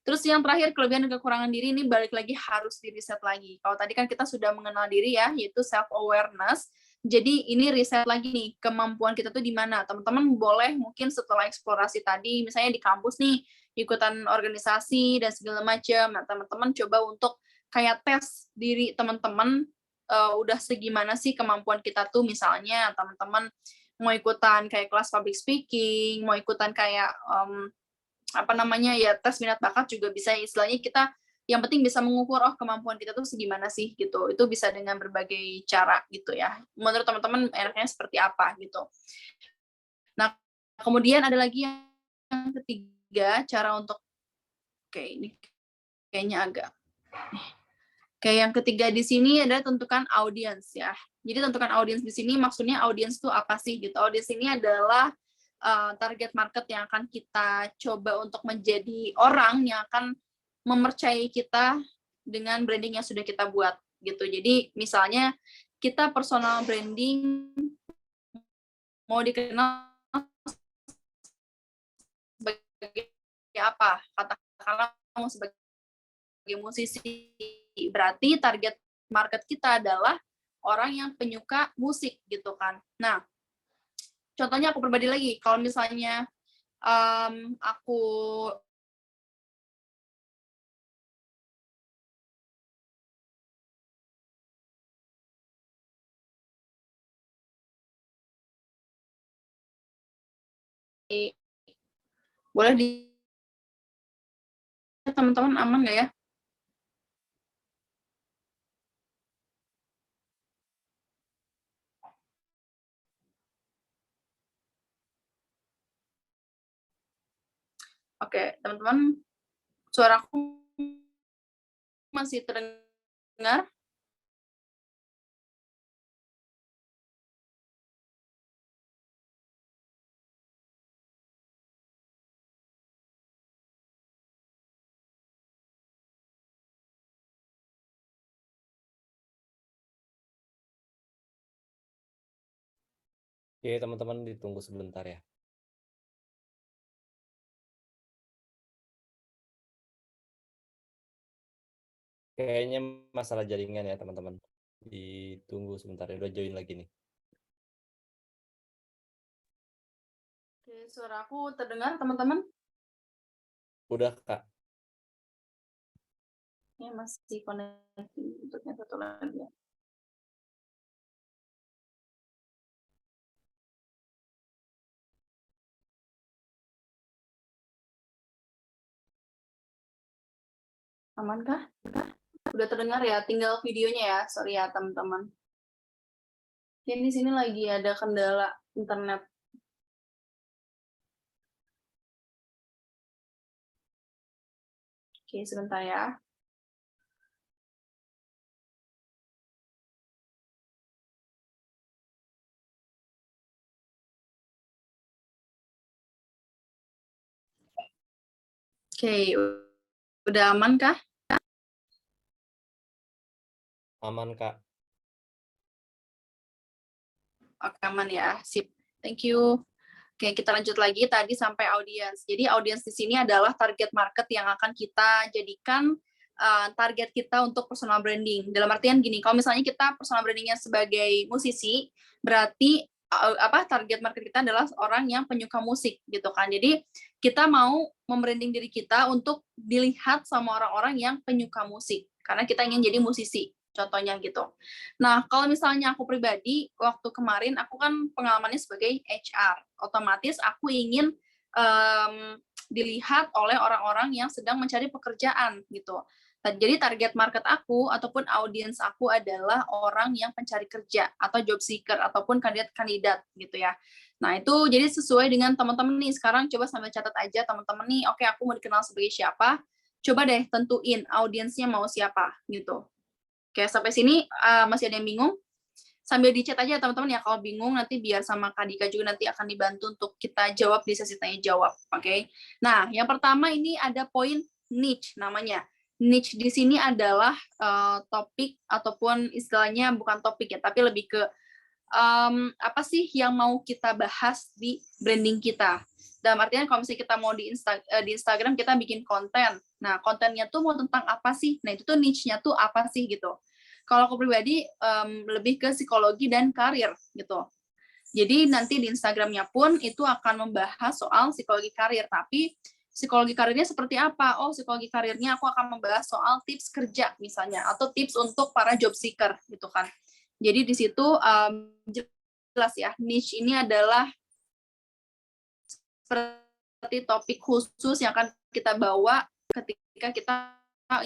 Terus yang terakhir kelebihan dan kekurangan diri ini balik lagi harus di-riset lagi. Kalau tadi kan kita sudah mengenal diri ya, yaitu self awareness. Jadi ini riset lagi nih, kemampuan kita tuh di mana. Teman-teman boleh mungkin setelah eksplorasi tadi, misalnya di kampus nih, ikutan organisasi dan segala macam. Nah, teman-teman coba untuk kayak tes diri teman-teman udah segimana sih kemampuan kita tuh, misalnya teman-teman mau ikutan kayak kelas public speaking, mau ikutan kayak apa namanya ya tes minat bakat juga bisa, istilahnya kita yang penting bisa mengukur oh kemampuan kita tuh segimana sih gitu. Itu bisa dengan berbagai cara gitu ya. Menurut teman-teman enaknya seperti apa gitu. Nah, kemudian ada lagi yang ketiga cara untuk oke ini kayaknya agak kayak yang ketiga di sini adalah tentukan audiens ya. Jadi tentukan audiens di sini maksudnya audiens itu apa sih gitu. Audiens ini adalah target market yang akan kita coba untuk menjadi orang yang akan mempercayai kita dengan branding yang sudah kita buat gitu. Jadi misalnya kita personal branding mau dikenal sebagai apa? Katakanlah mau sebagai musisi. Berarti target market kita adalah orang yang penyuka musik gitu kan. Nah, contohnya aku pribadi lagi, kalau misalnya aku boleh di teman-teman aman nggak ya? Oke, teman-teman, suaraku masih terdengar? Oke, teman-teman ditunggu sebentar ya. Kayaknya masalah jaringan ya, teman-teman. Ditunggu sebentar ya, udah join lagi nih. Oke, suaraku terdengar, teman-teman? Udah, Kak. Ini masih connect untuknya satu lagi ya. Aman kah? Udah terdengar ya? Tinggal videonya ya. Sorry ya teman-teman. Ini di sini lagi ada kendala internet. Oke, sebentar ya. Oke, udah aman kah? Aman, Kak. Oke, aman ya. Sip. Thank you. Oke, kita lanjut lagi tadi sampai audiens. Jadi audiens di sini adalah target market yang akan kita jadikan target kita untuk personal branding. Dalam artian gini, kalau misalnya kita personal brandingnya sebagai musisi, berarti target market kita adalah orang yang penyuka musik gitu kan. Jadi kita mau membranding diri kita untuk dilihat sama orang-orang yang penyuka musik karena kita ingin jadi musisi. Contohnya gitu. Nah, kalau misalnya aku pribadi, waktu kemarin aku kan pengalamannya sebagai HR. Otomatis aku ingin dilihat oleh orang-orang yang sedang mencari pekerjaan gitu. Jadi target market aku ataupun audiens aku adalah orang yang pencari kerja atau job seeker ataupun kandidat-kandidat gitu ya. Nah, itu jadi sesuai dengan teman-teman nih. Sekarang coba sambil catat aja teman-teman nih, oke aku mau dikenal sebagai siapa. Coba deh tentuin audiensnya mau siapa gitu. Oke, sampai sini masih ada yang bingung? Sambil di chat aja teman-teman ya, kalau bingung nanti biar sama Kak Dika juga nanti akan dibantu untuk kita jawab di sesi tanya jawab, oke? Nah, yang pertama ini ada poin niche namanya. Niche di sini adalah topik ataupun istilahnya bukan topik ya, tapi lebih ke apa sih yang mau kita bahas di branding kita. Dalam artian kalau misalnya kita mau di Instagram kita bikin konten. Nah, kontennya tuh mau tentang apa sih? Nah, itu tuh niche-nya tuh apa sih gitu. Kalau aku pribadi lebih ke psikologi dan karir gitu. Jadi nanti di Instagramnya pun itu akan membahas soal psikologi karir, tapi psikologi karirnya seperti apa? Oh, psikologi karirnya aku akan membahas soal tips kerja misalnya, atau tips untuk para job seeker gitu kan. Jadi di situ jelas ya, niche ini adalah seperti topik khusus yang akan kita bawa ketika kita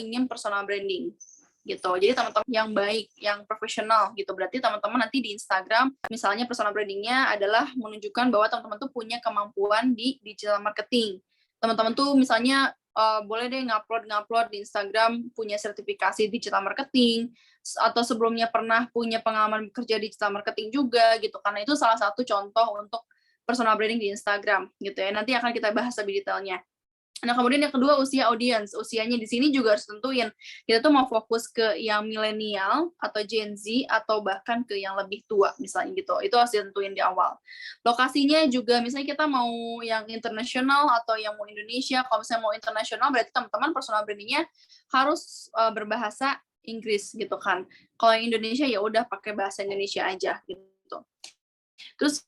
ingin personal branding gitu. Jadi teman-teman yang baik, yang profesional gitu. Berarti teman-teman nanti di Instagram, misalnya personal brandingnya adalah menunjukkan bahwa teman-teman tuh punya kemampuan di digital marketing. Teman-teman tuh misalnya boleh deh ngupload di Instagram punya sertifikasi digital marketing atau sebelumnya pernah punya pengalaman bekerja digital marketing juga gitu. Karena itu salah satu contoh untuk personal branding di Instagram gitu ya. Nanti akan kita bahas lebih detailnya. Nah, kemudian yang kedua usia audiens. Usianya di sini juga harus tentuin. Kita tuh mau fokus ke yang milenial atau Gen Z atau bahkan ke yang lebih tua misalnya gitu. Itu harus ditentuin di awal. Lokasinya juga misalnya kita mau yang internasional atau yang mau Indonesia. Kalau misalnya mau internasional berarti teman-teman personal brandingnya harus berbahasa Inggris gitu kan. Kalau yang Indonesia ya udah pakai bahasa Indonesia aja gitu. Terus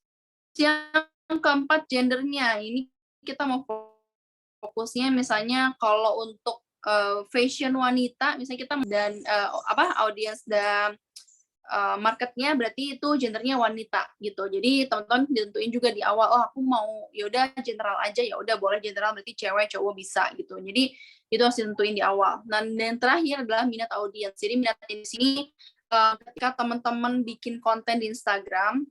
yang keempat gendernya. Ini kita mau fokusnya misalnya kalau untuk fashion wanita misalnya kita dan audiens dan marketnya berarti itu gendernya wanita gitu. Jadi teman-teman ditentuin juga di awal, oh aku mau yaudah general aja, ya udah boleh general berarti cewek cowok bisa gitu. Jadi itu harus ditentuin di awal. Dan yang terakhir adalah minat audiens. Jadi minat di sini ketika teman-teman bikin konten di Instagram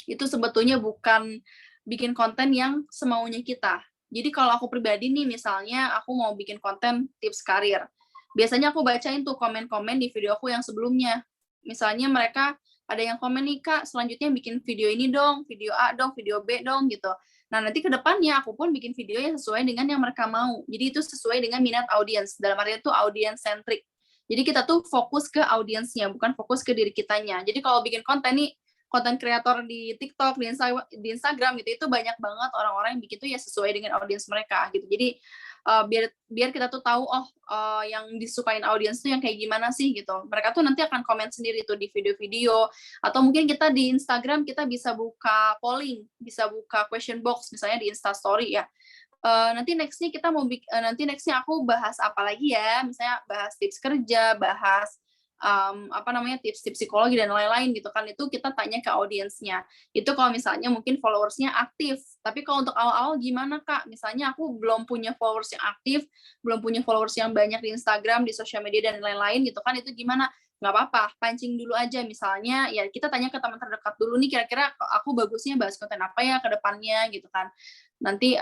itu sebetulnya bukan bikin konten yang semaunya kita. Jadi kalau aku pribadi nih misalnya aku mau bikin konten tips karir. Biasanya aku bacain tuh komen-komen di video aku yang sebelumnya. Misalnya mereka ada yang komen nih Kak, selanjutnya bikin video ini dong, video A dong, video B dong gitu. Nah nanti ke depannya aku pun bikin video yang sesuai dengan yang mereka mau. Jadi itu sesuai dengan minat audiens. Dalam artinya itu audiens centric. Jadi kita tuh fokus ke audiensnya, bukan fokus ke diri kitanya. Jadi kalau bikin konten nih, konten kreator di TikTok, di Instagram gitu, itu banyak banget orang-orang yang bikin tuh ya sesuai dengan audiens mereka gitu. Jadi biar kita tuh tahu yang disukain audiens tuh yang kayak gimana sih gitu. Mereka tuh nanti akan komen sendiri tuh di video-video atau mungkin kita di Instagram kita bisa buka polling, bisa buka question box misalnya di Insta Story ya. Nanti nextnya kita mau nanti nextnya aku bahas apa lagi ya, misalnya bahas tips kerja, bahas tips-tips psikologi dan lain-lain gitu kan, itu kita tanya ke audiensnya. Itu kalau misalnya mungkin followersnya aktif. Tapi kalau untuk awal-awal gimana Kak? Misalnya aku belum punya followers yang aktif, belum punya followers yang banyak di Instagram, di sosial media dan lain-lain gitu kan, itu gimana? Nggak apa-apa, pancing dulu aja. Misalnya ya kita tanya ke teman terdekat dulu nih, kira-kira aku bagusnya bahas konten apa ya ke depannya gitu kan. Nanti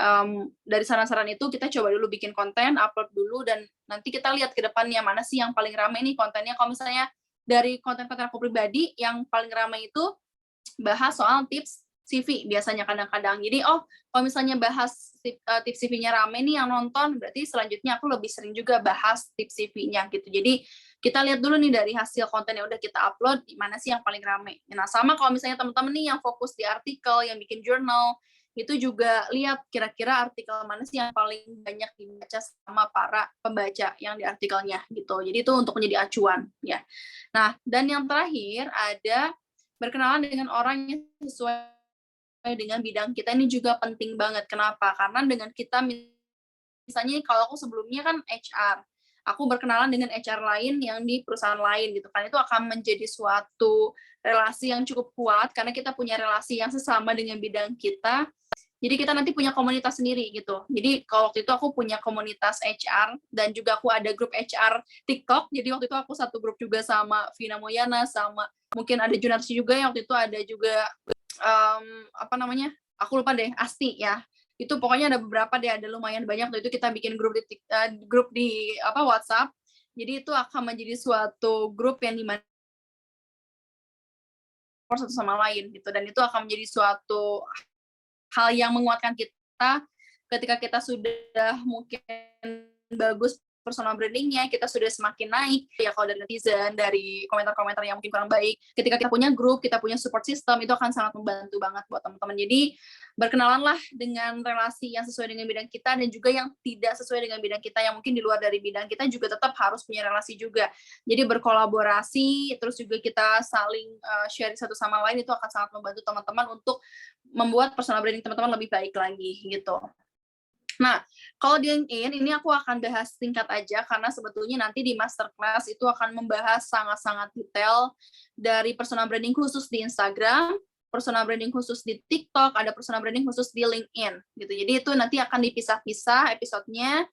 dari saran-saran itu kita coba dulu bikin konten, upload dulu, dan nanti kita lihat ke depannya mana sih yang paling ramai nih kontennya. Kalau misalnya dari konten-konten aku pribadi, yang paling ramai itu bahas soal tips CV biasanya kadang-kadang. Jadi kalau misalnya bahas tips CV-nya rame nih yang nonton, berarti selanjutnya aku lebih sering juga bahas tips CV-nya gitu. Jadi kita lihat dulu nih dari hasil konten yang udah kita upload, mana sih yang paling rame. Nah, sama kalau misalnya teman-teman nih yang fokus di artikel, yang bikin journal, itu juga lihat kira-kira artikel mana sih yang paling banyak dibaca sama para pembaca yang di artikelnya gitu. Jadi itu untuk menjadi acuan ya. Nah, dan yang terakhir ada berkenalan dengan orang yang sesuai dengan bidang kita, ini juga penting banget. Kenapa? Karena dengan kita, misalnya kalau aku sebelumnya kan HR, aku berkenalan dengan HR lain yang di perusahaan lain gitu kan, itu akan menjadi suatu relasi yang cukup kuat karena kita punya relasi yang sesama dengan bidang kita. Jadi kita nanti punya komunitas sendiri gitu. Jadi kalau waktu itu aku punya komunitas HR dan juga aku ada grup HR TikTok. Jadi waktu itu aku satu grup juga sama Vina Moyana, sama mungkin ada Junarsi juga yang waktu itu ada juga aku lupa deh, Asti ya. Itu pokoknya ada beberapa deh, ada lumayan banyak. Waktu itu kita bikin grup di WhatsApp. Jadi itu akan menjadi suatu grup yang dimana satu sama lain gitu, dan itu akan menjadi suatu hal yang menguatkan kita ketika kita sudah mungkin bagus personal branding-nya, kita sudah semakin naik ya kalau dari netizen, dari komentar-komentar yang mungkin kurang baik. Ketika kita punya grup, kita punya support system, itu akan sangat membantu banget buat teman-teman. Jadi berkenalanlah dengan relasi yang sesuai dengan bidang kita dan juga yang tidak sesuai dengan bidang kita, yang mungkin di luar dari bidang kita juga tetap harus punya relasi juga. Jadi berkolaborasi, terus juga kita saling share satu sama lain, itu akan sangat membantu teman-teman untuk membuat personal branding teman-teman lebih baik lagi gitu. Nah, kalau di LinkedIn ini aku akan bahas singkat aja karena sebetulnya nanti di masterclass itu akan membahas sangat-sangat detail dari personal branding khusus di Instagram, personal branding khusus di TikTok, ada personal branding khusus di LinkedIn gitu. Jadi itu nanti akan dipisah-pisah episodenya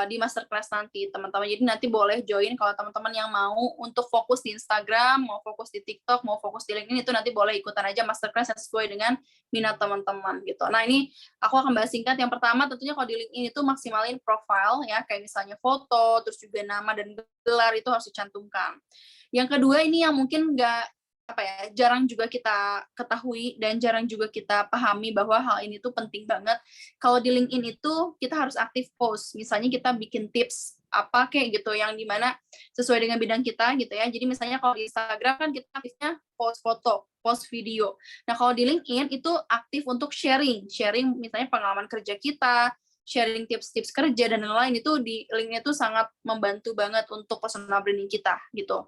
di masterclass nanti, teman-teman. Jadi nanti boleh join kalau teman-teman yang mau untuk fokus di Instagram, mau fokus di TikTok, mau fokus di LinkedIn, itu nanti boleh ikutan aja masterclass yang sesuai dengan minat teman-teman gitu. Nah, ini aku akan bahas singkat. Yang pertama tentunya kalau di LinkedIn itu maksimalin profile ya, kayak misalnya foto, terus juga nama dan gelar itu harus dicantumkan. Yang kedua ini yang mungkin jarang juga kita ketahui dan jarang juga kita pahami bahwa hal ini tuh penting banget. Kalau di LinkedIn itu kita harus aktif post. Misalnya kita bikin tips apa kayak gitu yang dimana sesuai dengan bidang kita gitu ya. Jadi misalnya kalau di Instagram kan kita aktifnya post foto, post video. Nah kalau di LinkedIn itu aktif untuk sharing misalnya pengalaman kerja kita, sharing tips-tips kerja dan lain-lain. Itu di LinkedIn itu sangat membantu banget untuk personal branding kita gitu.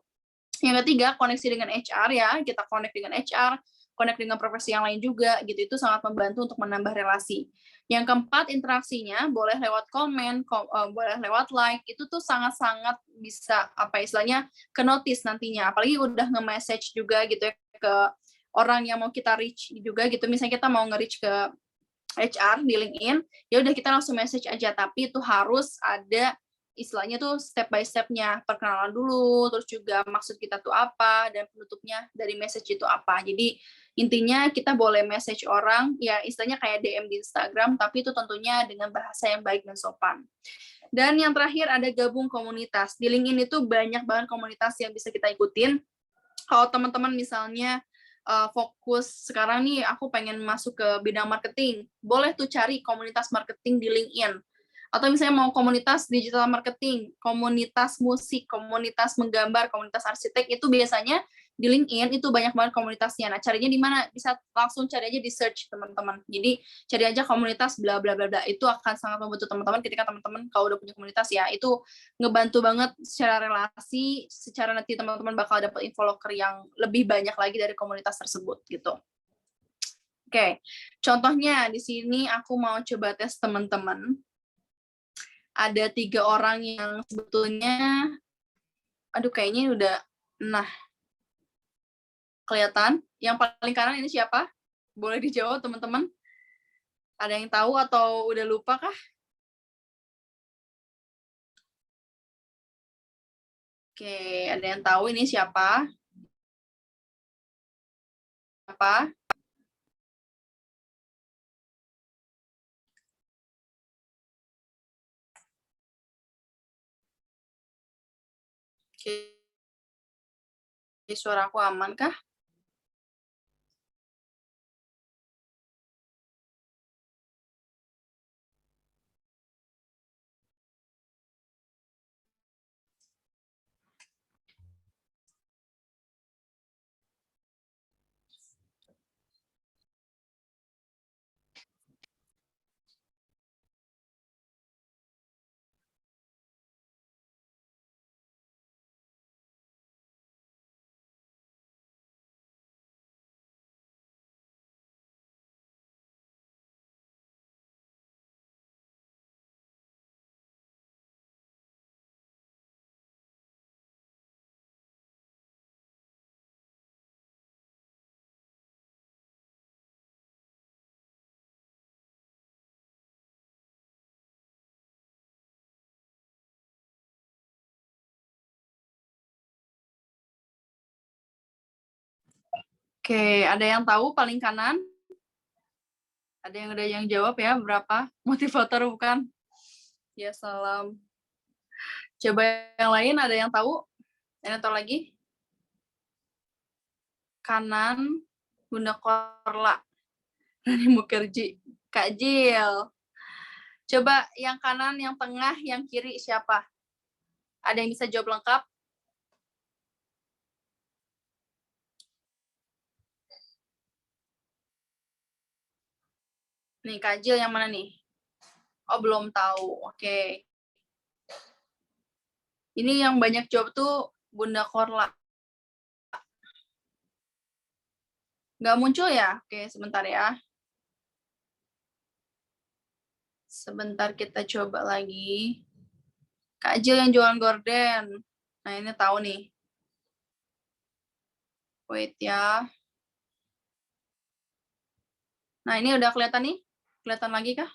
Yang ketiga, koneksi dengan HR ya, kita connect dengan HR, connect dengan profesi yang lain juga gitu, itu sangat membantu untuk menambah relasi. Yang keempat, interaksinya boleh lewat komen, boleh lewat like, itu tuh sangat-sangat bisa istilahnya ke notice nantinya, apalagi udah nge-message juga gitu ya ke orang yang mau kita reach juga gitu, misalnya kita mau nge-reach ke HR di LinkedIn, ya udah kita langsung message aja, tapi itu harus ada istilahnya tuh step by step-nya, perkenalan dulu, terus juga maksud kita tuh apa, dan penutupnya dari message itu apa. Jadi intinya kita boleh message orang, ya istilahnya kayak DM di Instagram, tapi itu tentunya dengan bahasa yang baik dan sopan. Dan yang terakhir ada gabung komunitas. Di LinkedIn itu banyak banget komunitas yang bisa kita ikutin. Kalau teman-teman misalnya fokus sekarang nih aku pengen masuk ke bidang marketing, boleh tuh cari komunitas marketing di LinkedIn. Atau misalnya mau komunitas digital marketing, komunitas musik, komunitas menggambar, komunitas arsitek, itu biasanya di LinkedIn itu banyak banget komunitasnya. Nah, carinya di mana? Bisa langsung cari aja di search, teman-teman. Jadi, cari aja komunitas bla bla bla bla. Itu akan sangat membantu teman-teman ketika teman-teman kalau udah punya komunitas ya. Itu ngebantu banget secara relasi, secara nanti teman-teman bakal dapat info loker yang lebih banyak lagi dari komunitas tersebut gitu. Oke, contohnya di sini aku mau coba tes teman-teman. Ada 3 orang yang sebetulnya, aduh kayaknya udah Nah, kelihatan? Yang paling kanan ini siapa? Boleh dijawab, teman-teman? Ada yang tahu atau udah lupa kah? Oke, ada yang tahu ini siapa? Apa? Oke, suara aku aman kah? Oke, ada yang tahu paling kanan? Ada yang jawab ya, berapa? Motivator bukan? Ya, salam. Coba yang lain ada yang tahu? Ada yang tahu lagi? Kanan, Bunda Korla. Rani Mukherjee. Kak Jil. Coba yang kanan, yang tengah, yang kiri siapa? Ada yang bisa jawab lengkap? Nih, Kak Jil yang mana nih? Oh, belum tahu. Oke. Ini yang banyak jawab tuh Bunda Korla. Nggak muncul ya? Oke, sebentar ya. Sebentar kita coba lagi. Kak Jil yang jualan gorden. Nah, ini tahu nih. Wait ya. Nah, ini udah kelihatan nih? Kelihatan lagi kah?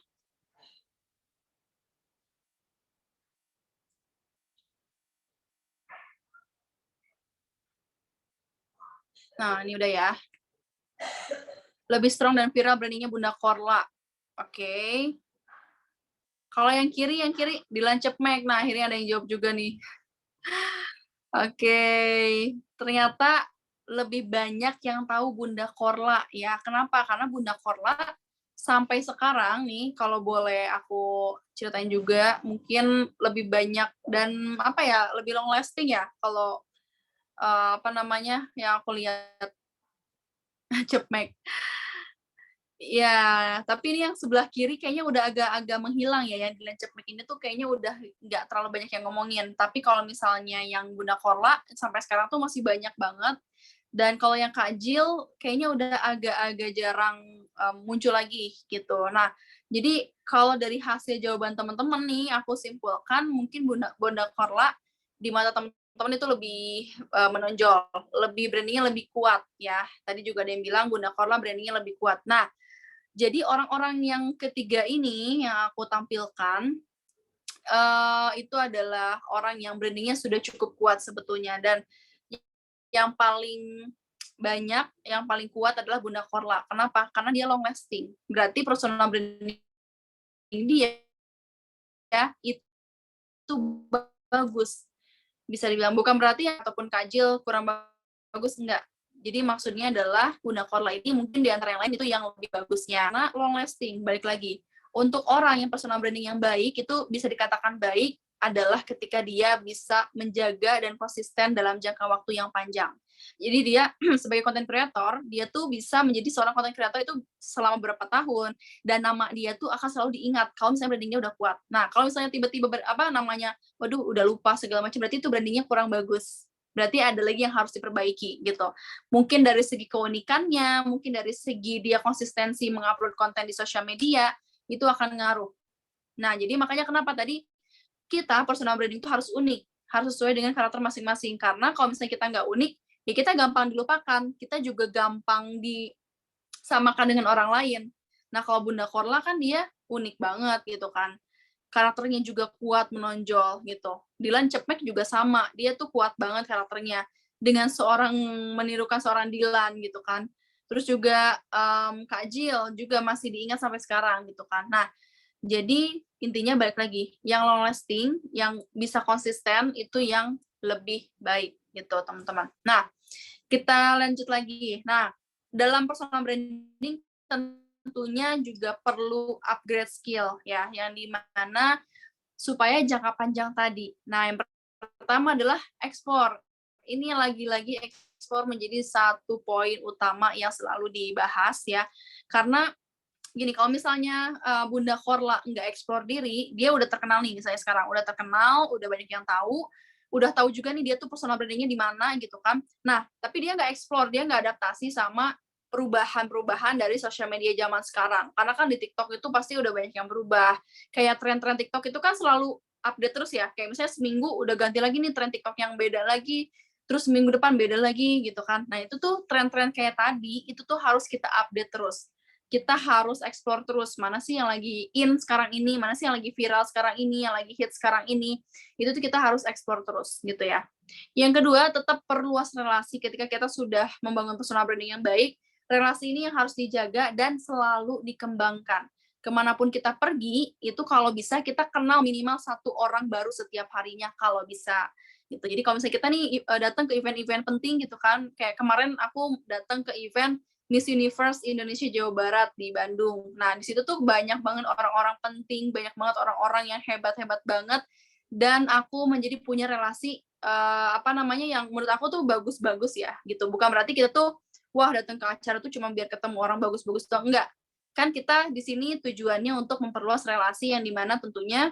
Nah, ini udah ya. Lebih strong dan viral brandingnya Bunda Korla. Oke. Kalau yang kiri Dilan Cepmek. Nah, akhirnya ada yang jawab juga nih. Oke. Ternyata lebih banyak yang tahu Bunda Korla ya. Kenapa? Karena Bunda Korla sampai sekarang nih, kalau boleh aku ceritain juga, mungkin lebih banyak dan apa ya, lebih long lasting ya. Kalau apa namanya yang aku lihat Cepmek. Ya, tapi ini yang sebelah kiri kayaknya udah agak-agak menghilang ya, yang Dilan Cepmek ini tuh kayaknya udah nggak terlalu banyak yang ngomongin. Tapi kalau misalnya yang Bunda Korla sampai sekarang tuh masih banyak banget. Dan kalau yang Kak Jil kayaknya udah agak-agak jarang muncul lagi gitu. Nah, jadi kalau dari hasil jawaban teman-teman nih, aku simpulkan mungkin Bunda Korla di mata teman-teman itu lebih menonjol, lebih brandingnya lebih kuat ya. Tadi juga ada yang bilang Bunda Korla brandingnya lebih kuat. Nah, jadi orang-orang yang ketiga ini yang aku tampilkan itu adalah orang yang brandingnya sudah cukup kuat sebetulnya, dan yang paling banyak, yang paling kuat adalah Bunda Korla. Kenapa? Karena dia long lasting. Berarti personal branding dia ya itu bagus. Bisa dibilang bukan berarti ataupun Kajil kurang bagus, enggak. Jadi maksudnya adalah Bunda Korla ini mungkin di antara yang lain itu yang lebih bagusnya. Karena long lasting, balik lagi. Untuk orang yang personal branding yang baik, itu bisa dikatakan baik adalah ketika dia bisa menjaga dan konsisten dalam jangka waktu yang panjang. Jadi dia sebagai content creator, dia tuh bisa menjadi seorang content creator itu selama beberapa tahun, dan nama dia tuh akan selalu diingat kalau misalnya brandingnya udah kuat. Nah, kalau misalnya tiba-tiba namanya, waduh udah lupa segala macam, berarti itu brandingnya kurang bagus. Berarti ada lagi yang harus diperbaiki gitu. Mungkin dari segi keunikannya, mungkin dari segi dia konsistensi mengupload konten di sosial media, itu akan ngaruh. Nah, jadi makanya kenapa tadi kita personal branding itu harus unik, harus sesuai dengan karakter masing-masing. Karena kalau misalnya kita nggak unik, ya kita gampang dilupakan, kita juga gampang disamakan dengan orang lain. Nah, kalau Bunda Korla kan dia unik banget gitu kan. Karakternya juga kuat, menonjol gitu. Dilan Cepmek juga sama, dia tuh kuat banget karakternya dengan menirukan seorang Dilan gitu kan. Terus juga Kak Jill juga masih diingat sampai sekarang gitu kan. Nah, jadi intinya balik lagi, yang long lasting, yang bisa konsisten itu yang lebih baik gitu teman-teman. Nah, kita lanjut lagi. Nah, dalam personal branding tentunya juga perlu upgrade skill ya, yang dimana supaya jangka panjang tadi. Nah, yang pertama adalah ekspor. Ini lagi-lagi ekspor menjadi satu poin utama yang selalu dibahas ya. Karena gini, kalau misalnya Bunda Korla nggak eksplor diri, dia udah terkenal nih misalnya sekarang, udah terkenal, udah banyak yang tahu, udah tahu juga nih dia tuh personal branding-nya di mana gitu kan. Nah, tapi dia nggak eksplor, dia nggak adaptasi sama perubahan-perubahan dari sosial media zaman sekarang. Karena kan di TikTok itu pasti udah banyak yang berubah. Kayak tren-tren TikTok itu kan selalu update terus ya. Kayak misalnya seminggu udah ganti lagi nih tren TikTok yang beda lagi, terus minggu depan beda lagi gitu kan. Nah, itu tuh tren-tren kayak tadi, itu tuh harus kita update terus. Kita harus explore terus, mana sih yang lagi in sekarang ini, mana sih yang lagi viral sekarang ini, yang lagi hit sekarang ini. Itu tuh kita harus explore terus gitu ya. Yang kedua, tetap perluas relasi ketika kita sudah membangun personal branding yang baik. Relasi ini yang harus dijaga dan selalu dikembangkan. Kemanapun kita pergi, itu kalau bisa kita kenal minimal satu orang baru setiap harinya kalau bisa. Gitu. Jadi kalau misalnya kita nih datang ke event-event penting gitu kan, kayak kemarin aku datang ke event Miss Universe Indonesia Jawa Barat di Bandung. Nah, di situ tuh banyak banget orang-orang penting, banyak banget orang-orang yang hebat-hebat banget, dan aku menjadi punya relasi yang menurut aku tuh bagus-bagus ya, gitu. Bukan berarti kita tuh wah datang ke acara tuh cuma biar ketemu orang bagus-bagus tuh enggak. Kan kita di sini tujuannya untuk memperluas relasi yang dimana tentunya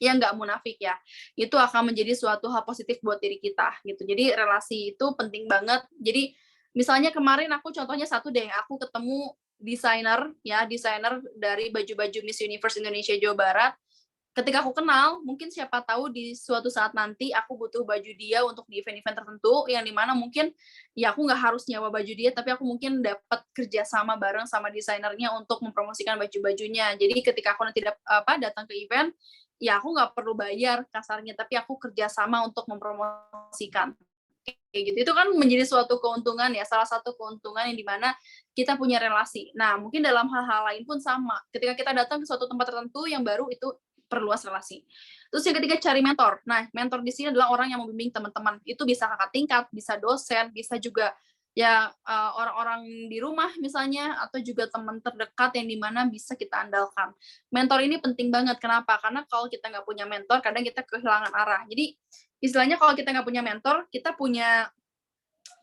yang nggak munafik ya, itu akan menjadi suatu hal positif buat diri kita gitu. Jadi relasi itu penting banget. Jadi misalnya kemarin aku contohnya satu deh, aku ketemu desainer dari baju-baju Miss Universe Indonesia Jawa Barat. Ketika aku kenal, mungkin siapa tahu di suatu saat nanti aku butuh baju dia untuk di event-event tertentu, yang dimana mungkin ya aku nggak harus nyewa baju dia, tapi aku mungkin dapat kerjasama bareng sama desainernya untuk mempromosikan baju-bajunya. Jadi ketika aku nanti datang ke event, ya aku nggak perlu bayar kasarnya, tapi aku kerjasama untuk mempromosikan. Kayak gitu. Itu kan menjadi suatu keuntungan ya, salah satu keuntungan yang dimana kita punya relasi. Nah, mungkin dalam hal-hal lain pun sama. Ketika kita datang ke suatu tempat tertentu yang baru, itu perluas relasi. Terus yang ketiga, cari mentor. Nah, mentor di sini adalah orang yang membimbing teman-teman. Itu bisa kakak tingkat, bisa dosen, bisa juga ya orang-orang di rumah misalnya, atau juga teman terdekat yang dimana bisa kita andalkan. Mentor ini penting banget. Kenapa? Karena kalau kita nggak punya mentor, kadang kita kehilangan arah. Jadi istilahnya kalau kita nggak punya mentor, kita punya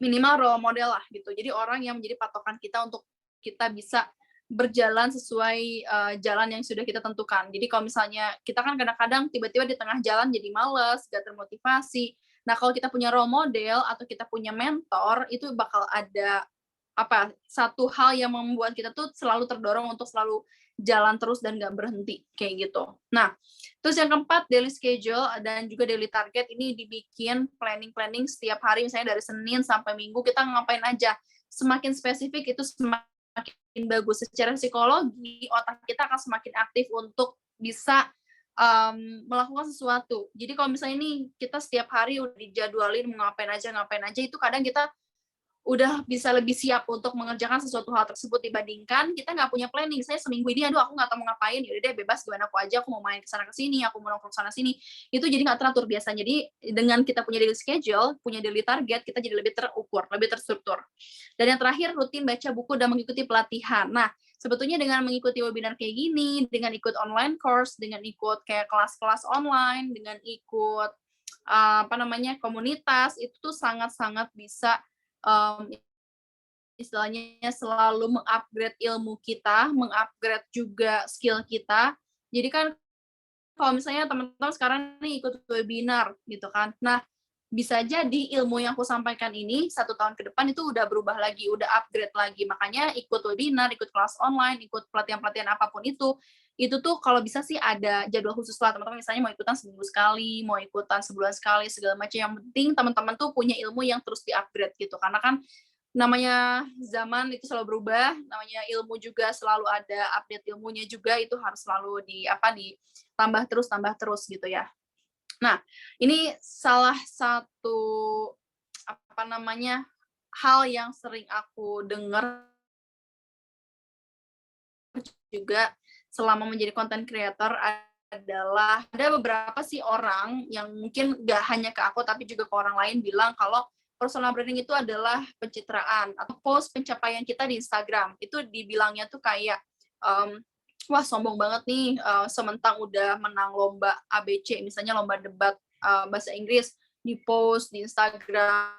minimal role model lah gitu. Jadi orang yang menjadi patokan kita untuk kita bisa berjalan sesuai jalan yang sudah kita tentukan. Jadi kalau misalnya kita kan kadang-kadang tiba-tiba di tengah jalan jadi males, gak termotivasi. Nah, kalau kita punya role model atau kita punya mentor, itu bakal ada satu hal yang membuat kita tuh selalu terdorong untuk selalu jalan terus dan gak berhenti kayak gitu. Nah, terus yang keempat, daily schedule dan juga daily target ini dibikin planning setiap hari, misalnya dari Senin sampai Minggu kita ngapain aja. Semakin spesifik itu semakin bagus. Secara psikologi, otak kita akan semakin aktif untuk bisa melakukan sesuatu. Jadi kalau misalnya ini kita setiap hari udah dijadwalin mau ngapain aja, itu kadang kita udah bisa lebih siap untuk mengerjakan sesuatu hal tersebut dibandingkan kita nggak punya planning. Saya seminggu ini, aduh aku nggak tahu mau ngapain, yaudah deh bebas gimana aku aja, aku mau main kesana kesini, aku mau nongkrong sana sini, itu jadi nggak teratur biasa. Jadi dengan kita punya daily schedule, punya daily target, kita jadi lebih terukur, lebih terstruktur. Dan yang terakhir, rutin baca buku dan mengikuti pelatihan. Nah, sebetulnya dengan mengikuti webinar kayak gini, dengan ikut online course, dengan ikut kayak kelas-kelas online, dengan ikut komunitas, itu tuh sangat-sangat bisa istilahnya selalu mengupgrade ilmu kita, mengupgrade juga skill kita. Jadi kan kalau misalnya teman-teman sekarang nih ikut webinar gitu kan, nah bisa jadi ilmu yang aku sampaikan ini 1 tahun ke depan itu udah berubah lagi, udah upgrade lagi. Makanya ikut webinar, ikut kelas online, ikut pelatihan-pelatihan apapun itu itu tuh kalau bisa sih ada jadwal khusus lah teman-teman, misalnya mau ikutan seminggu sekali, mau ikutan sebulan sekali, segala macam, yang penting teman-teman tuh punya ilmu yang terus di-upgrade gitu, karena kan namanya zaman itu selalu berubah, namanya ilmu juga selalu ada update ilmunya juga, itu harus selalu ditambah terus gitu ya. Nah, ini salah satu apa namanya, hal yang sering aku dengar juga selama menjadi content creator adalah ada beberapa sih orang yang mungkin nggak hanya ke aku tapi juga ke orang lain bilang kalau personal branding itu adalah pencitraan atau post pencapaian kita di Instagram. Itu dibilangnya tuh kayak, wah sombong banget nih, sementang udah menang lomba ABC, misalnya lomba debat bahasa Inggris, di-post di Instagram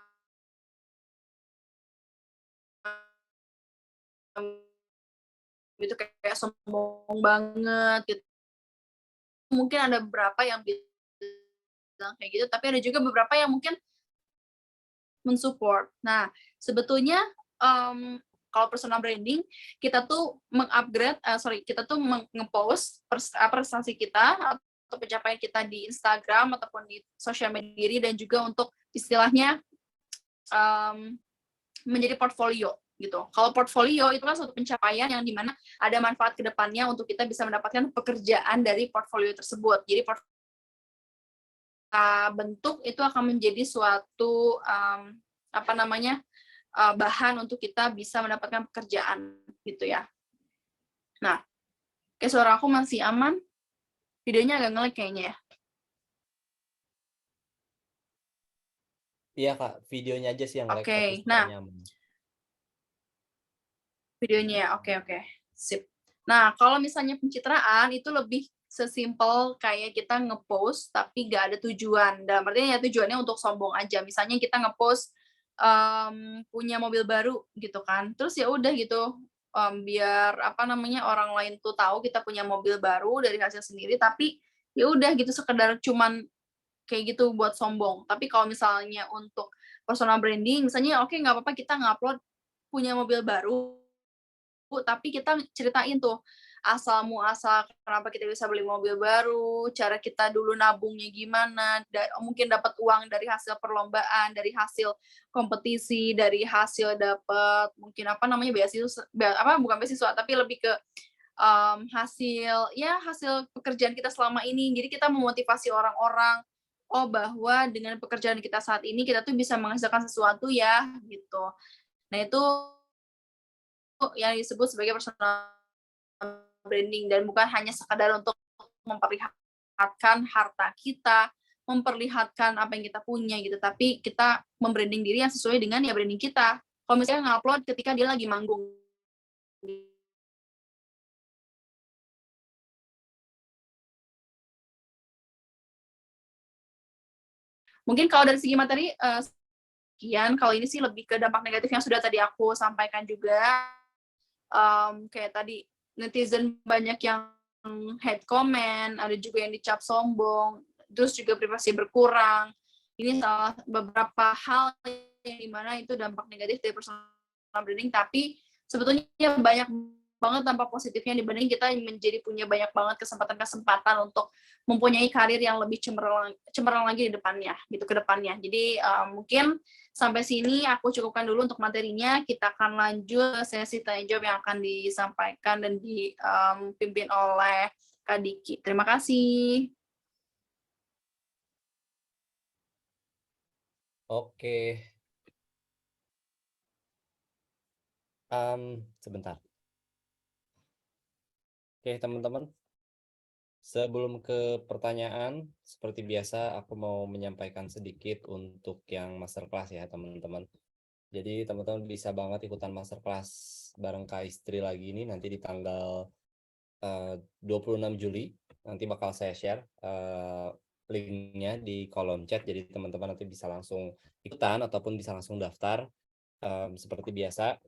gitu kayak sombong banget gitu. Mungkin ada beberapa yang bilang kayak gitu, tapi ada juga beberapa yang mungkin mensupport. Nah, sebetulnya, kalau personal branding, kita tuh kita tuh nge-post prestasi kita atau pencapaian kita di Instagram ataupun di sosial media dan juga untuk istilahnya, mmm, menjadi portfolio gitu. Kalau portfolio itu kan suatu pencapaian yang di mana ada manfaat ke depannya untuk kita bisa mendapatkan pekerjaan dari portfolio tersebut. Jadi bentuk itu akan menjadi suatu, apa namanya, bahan untuk kita bisa mendapatkan pekerjaan gitu ya. Nah, kayak suara aku masih aman? Videonya agak nge-lag kayaknya ya? Iya Kak, videonya aja sih yang lag tapi Oke. Nah, suaranya aman. videonya ya? Oke oke, sip. Nah, kalau misalnya pencitraan itu lebih sesimpel kayak kita nge-post tapi nggak ada tujuan. Dalam artian ya tujuannya untuk sombong aja. Misalnya kita nge-post, punya mobil baru gitu kan, terus ya udah gitu, biar apa namanya, orang lain tuh tahu kita punya mobil baru dari hasil sendiri, tapi ya udah gitu sekedar cuman kayak gitu buat sombong. Tapi kalau misalnya untuk personal branding, misalnya oke nggak apa-apa kita ngupload punya mobil baru, tapi kita ceritain tuh asal muasal kenapa kita bisa beli mobil baru, cara kita dulu nabungnya gimana, mungkin dapat uang dari hasil perlombaan, dari hasil kompetisi, dari hasil dapat mungkin apa namanya beasiswa, apa bukan beasiswa tapi lebih ke hasil pekerjaan kita selama ini. Jadi kita memotivasi orang-orang, oh bahwa dengan pekerjaan kita saat ini kita tuh bisa menghasilkan sesuatu ya gitu. Nah itu yang disebut sebagai personal branding dan bukan hanya sekadar untuk memperlihatkan harta kita, memperlihatkan apa yang kita punya gitu, tapi kita membranding diri yang sesuai dengan ya branding kita. Kalau misalnya ngupload ketika dia lagi manggung. Mungkin kalau dari segi materi sekian, kalau ini sih lebih ke dampak negatif yang sudah tadi aku sampaikan juga. Kayak tadi netizen banyak yang hate comment, ada juga yang dicap sombong, terus juga privasi berkurang. Ini salah beberapa hal yang dimana itu dampak negatif dari personal branding, tapi sebetulnya banyak banget dampak positifnya dibanding kita menjadi punya banyak banget kesempatan-kesempatan untuk mempunyai karir yang lebih cemerlang lagi di depannya, gitu ke depannya. Jadi mungkin sampai sini aku cukupkan dulu untuk materinya. Kita akan lanjut sesi tanya jawab yang akan disampaikan dan dipimpin oleh Kak Diki. Terima kasih. Oke, sebentar. Oke teman-teman, sebelum ke pertanyaan, seperti biasa aku mau menyampaikan sedikit untuk yang masterclass ya teman-teman. Jadi teman-teman bisa banget ikutan masterclass bareng Kak Istri lagi ini nanti di tanggal 26 Juli. Nanti bakal saya share linknya di kolom chat, jadi teman-teman nanti bisa langsung ikutan ataupun bisa langsung daftar. Seperti biasa,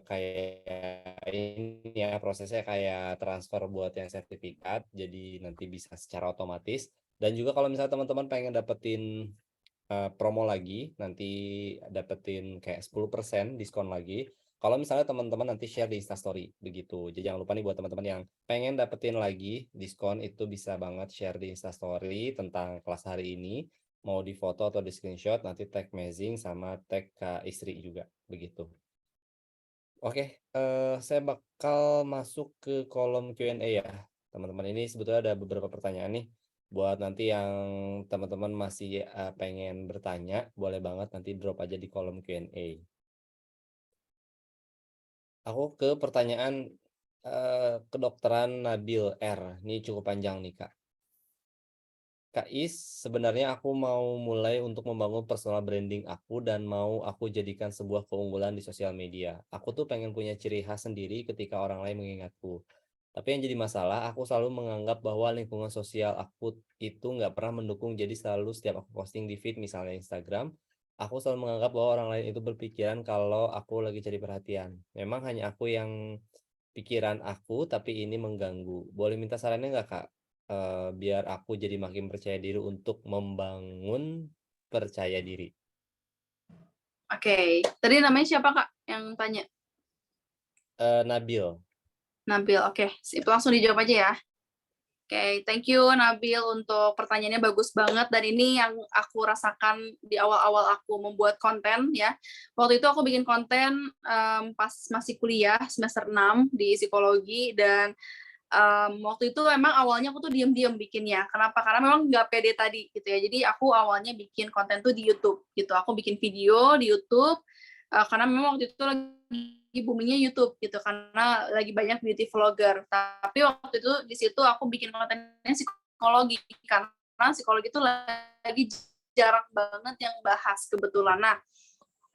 kayak ini ya prosesnya kayak transfer buat yang sertifikat, jadi nanti bisa secara otomatis. Dan juga kalau misalnya teman-teman pengen dapetin promo lagi, nanti dapetin kayak 10% diskon lagi, kalau misalnya teman-teman nanti share di Instastory begitu. Jadi jangan lupa nih buat teman-teman yang pengen dapetin lagi diskon itu bisa banget share di Instastory tentang kelas hari ini. Mau di foto atau di screenshot nanti tag Mazing sama tag Kak Istri juga begitu. Oke, saya bakal masuk ke kolom Q&A ya. Teman-teman ini sebetulnya ada beberapa pertanyaan nih. Buat nanti yang teman-teman masih pengen bertanya, boleh banget nanti drop aja di kolom Q&A. Aku ke pertanyaan kedokteran Nabil R. Ini cukup panjang nih, Kak. Kak Is, sebenarnya aku mau mulai untuk membangun personal branding aku dan mau aku jadikan sebuah keunggulan di sosial media. Aku tuh pengen punya ciri khas sendiri ketika orang lain mengingatku. Tapi yang jadi masalah, aku selalu menganggap bahwa lingkungan sosial aku itu nggak pernah mendukung. Jadi selalu setiap aku posting di feed, misalnya Instagram, aku selalu menganggap bahwa orang lain itu berpikiran kalau aku lagi cari perhatian. Memang hanya aku yang pikiran aku, tapi ini mengganggu. Boleh minta sarannya nggak, Kak? Biar aku jadi makin percaya diri untuk membangun percaya diri. Oke, tadi namanya siapa Kak yang tanya? Nabil. Nabil, oke. Sip, langsung dijawab aja ya. Oke, thank you Nabil untuk pertanyaannya bagus banget dan ini yang aku rasakan di awal-awal aku membuat konten ya. Waktu itu aku bikin konten pas masih kuliah semester 6 di psikologi dan waktu itu emang awalnya aku tuh diem-diem bikinnya. Kenapa? Karena memang nggak pede tadi gitu ya. Jadi aku awalnya bikin konten tuh di YouTube gitu. Aku bikin video di YouTube karena memang waktu itu lagi boomingnya YouTube gitu karena lagi banyak beauty vlogger. Tapi waktu itu di situ aku bikin kontennya psikologi karena psikologi itu lagi jarang banget yang bahas kebetulan. Nah,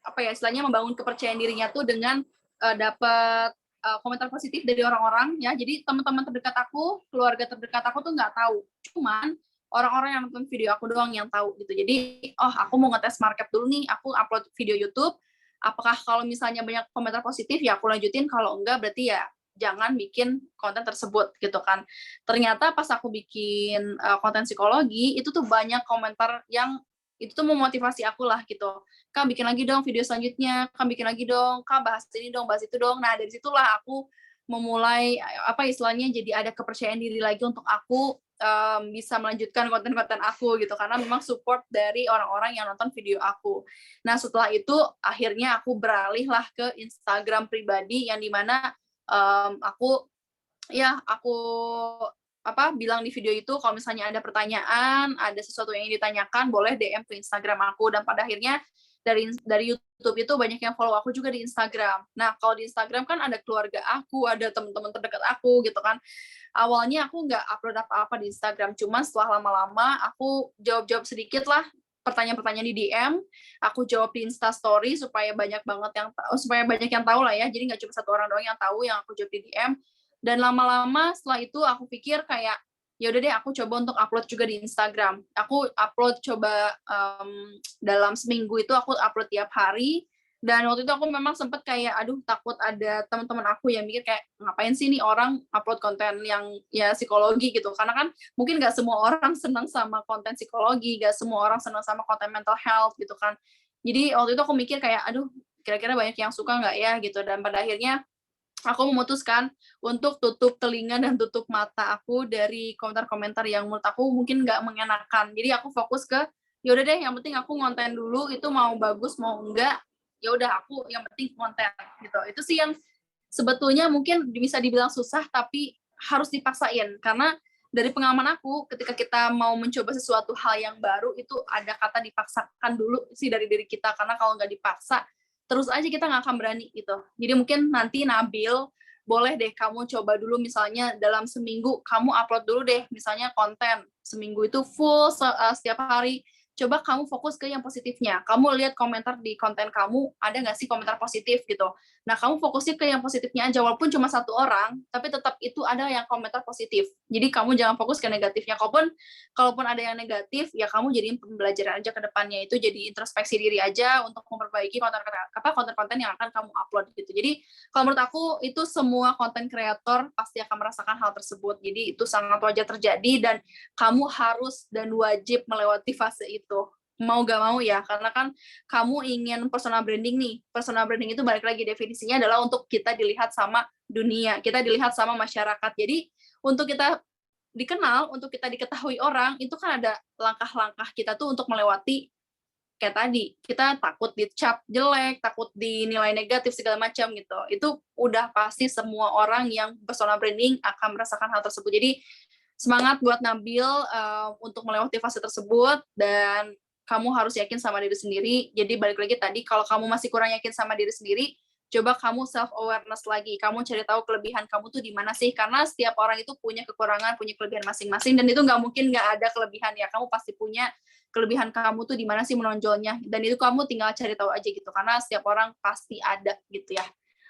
apa ya istilahnya membangun kepercayaan dirinya tuh dengan dapat komentar positif dari orang-orang ya. Jadi teman-teman terdekat aku, keluarga terdekat aku tuh nggak tahu. Cuman orang-orang yang nonton video aku doang yang tahu gitu. Jadi, oh aku mau ngetes market dulu nih, aku upload video YouTube. Apakah kalau misalnya banyak komentar positif ya aku lanjutin, kalau enggak berarti ya jangan bikin konten tersebut gitu kan. Ternyata pas aku bikin konten psikologi itu tuh banyak komentar yang itu tuh memotivasi aku lah gitu. Kak bikin lagi dong video selanjutnya, Kak bikin lagi dong, Kak bahas ini dong, bahas itu dong. Nah dari situlah aku memulai apa istilahnya jadi ada kepercayaan diri lagi untuk aku bisa melanjutkan konten-konten aku gitu karena memang support dari orang-orang yang nonton video aku. Nah setelah itu akhirnya aku beralih lah ke Instagram pribadi yang dimana aku bilang di video itu kalau misalnya ada pertanyaan, ada sesuatu yang ingin ditanyakan, boleh DM ke Instagram aku dan pada akhirnya dari YouTube itu banyak yang follow aku juga di Instagram. Nah, kalau di Instagram kan ada keluarga aku, ada teman-teman terdekat aku gitu kan. Awalnya aku nggak upload apa-apa di Instagram, cuma setelah lama-lama aku jawab-jawab sedikit lah pertanyaan-pertanyaan di DM, aku jawab di Insta Story supaya banyak yang tahu lah ya. Jadi nggak cuma satu orang doang yang tahu yang aku jawab di DM. Dan lama-lama setelah itu aku pikir kayak ya udah deh aku coba untuk upload juga di Instagram. Aku upload coba dalam seminggu itu aku upload tiap hari. Dan waktu itu aku memang sempet kayak aduh takut ada teman-teman aku yang mikir kayak ngapain sih nih orang upload konten yang ya psikologi gitu. Karena kan mungkin nggak semua orang senang sama konten psikologi, nggak semua orang senang sama konten mental health gitu kan. Jadi waktu itu aku mikir kayak aduh kira-kira banyak yang suka nggak ya gitu. Dan pada akhirnya aku memutuskan untuk tutup telinga dan tutup mata aku dari komentar-komentar yang menurut aku mungkin nggak mengenakan. Jadi aku fokus ke ya udah deh, yang penting aku ngonten dulu, itu mau bagus mau enggak, ya udah aku yang penting konten gitu. Itu sih yang sebetulnya mungkin bisa dibilang susah tapi harus dipaksain karena dari pengalaman aku ketika kita mau mencoba sesuatu hal yang baru itu ada kata dipaksakan dulu sih dari diri kita karena kalau nggak dipaksa terus aja kita nggak akan berani gitu. Jadi mungkin nanti Nabil boleh deh kamu coba dulu misalnya dalam seminggu kamu upload dulu deh misalnya konten seminggu itu full setiap hari. Coba kamu fokus ke yang positifnya. Kamu lihat komentar di konten kamu ada nggak sih komentar positif gitu. Nah kamu fokusnya ke yang positifnya aja walaupun cuma satu orang, tapi tetap itu ada yang komentar positif. Jadi kamu jangan fokus ke negatifnya. Kalaupun ada yang negatif, ya kamu jadiin pembelajaran aja ke depannya itu jadi introspeksi diri aja untuk memperbaiki konten-konten yang akan kamu upload gitu. Jadi kalau menurut aku itu semua konten kreator pasti akan merasakan hal tersebut. Jadi itu sangat wajar terjadi dan kamu harus dan wajib melewati fase itu. mau gak mau ya, karena kan kamu ingin personal branding nih. Personal branding itu balik lagi definisinya adalah untuk kita dilihat sama dunia, kita dilihat sama masyarakat. Jadi untuk kita dikenal, untuk kita diketahui orang, itu kan ada langkah-langkah kita tuh untuk melewati kayak tadi, kita takut dicap jelek, takut dinilai negatif segala macam gitu. Itu udah pasti semua orang yang personal branding akan merasakan hal tersebut. Jadi semangat buat Nabil untuk melewati fase tersebut, dan kamu harus yakin sama diri sendiri. Jadi balik lagi tadi, kalau kamu masih kurang yakin sama diri sendiri, coba kamu self awareness lagi. Kamu cari tahu kelebihan kamu tuh di mana sih? Karena setiap orang itu punya kekurangan, punya kelebihan masing-masing, dan itu nggak mungkin nggak ada kelebihan ya. Kamu pasti punya kelebihan kamu tuh di mana sih menonjolnya, dan itu kamu tinggal cari tahu aja gitu, karena setiap orang pasti ada gitu ya.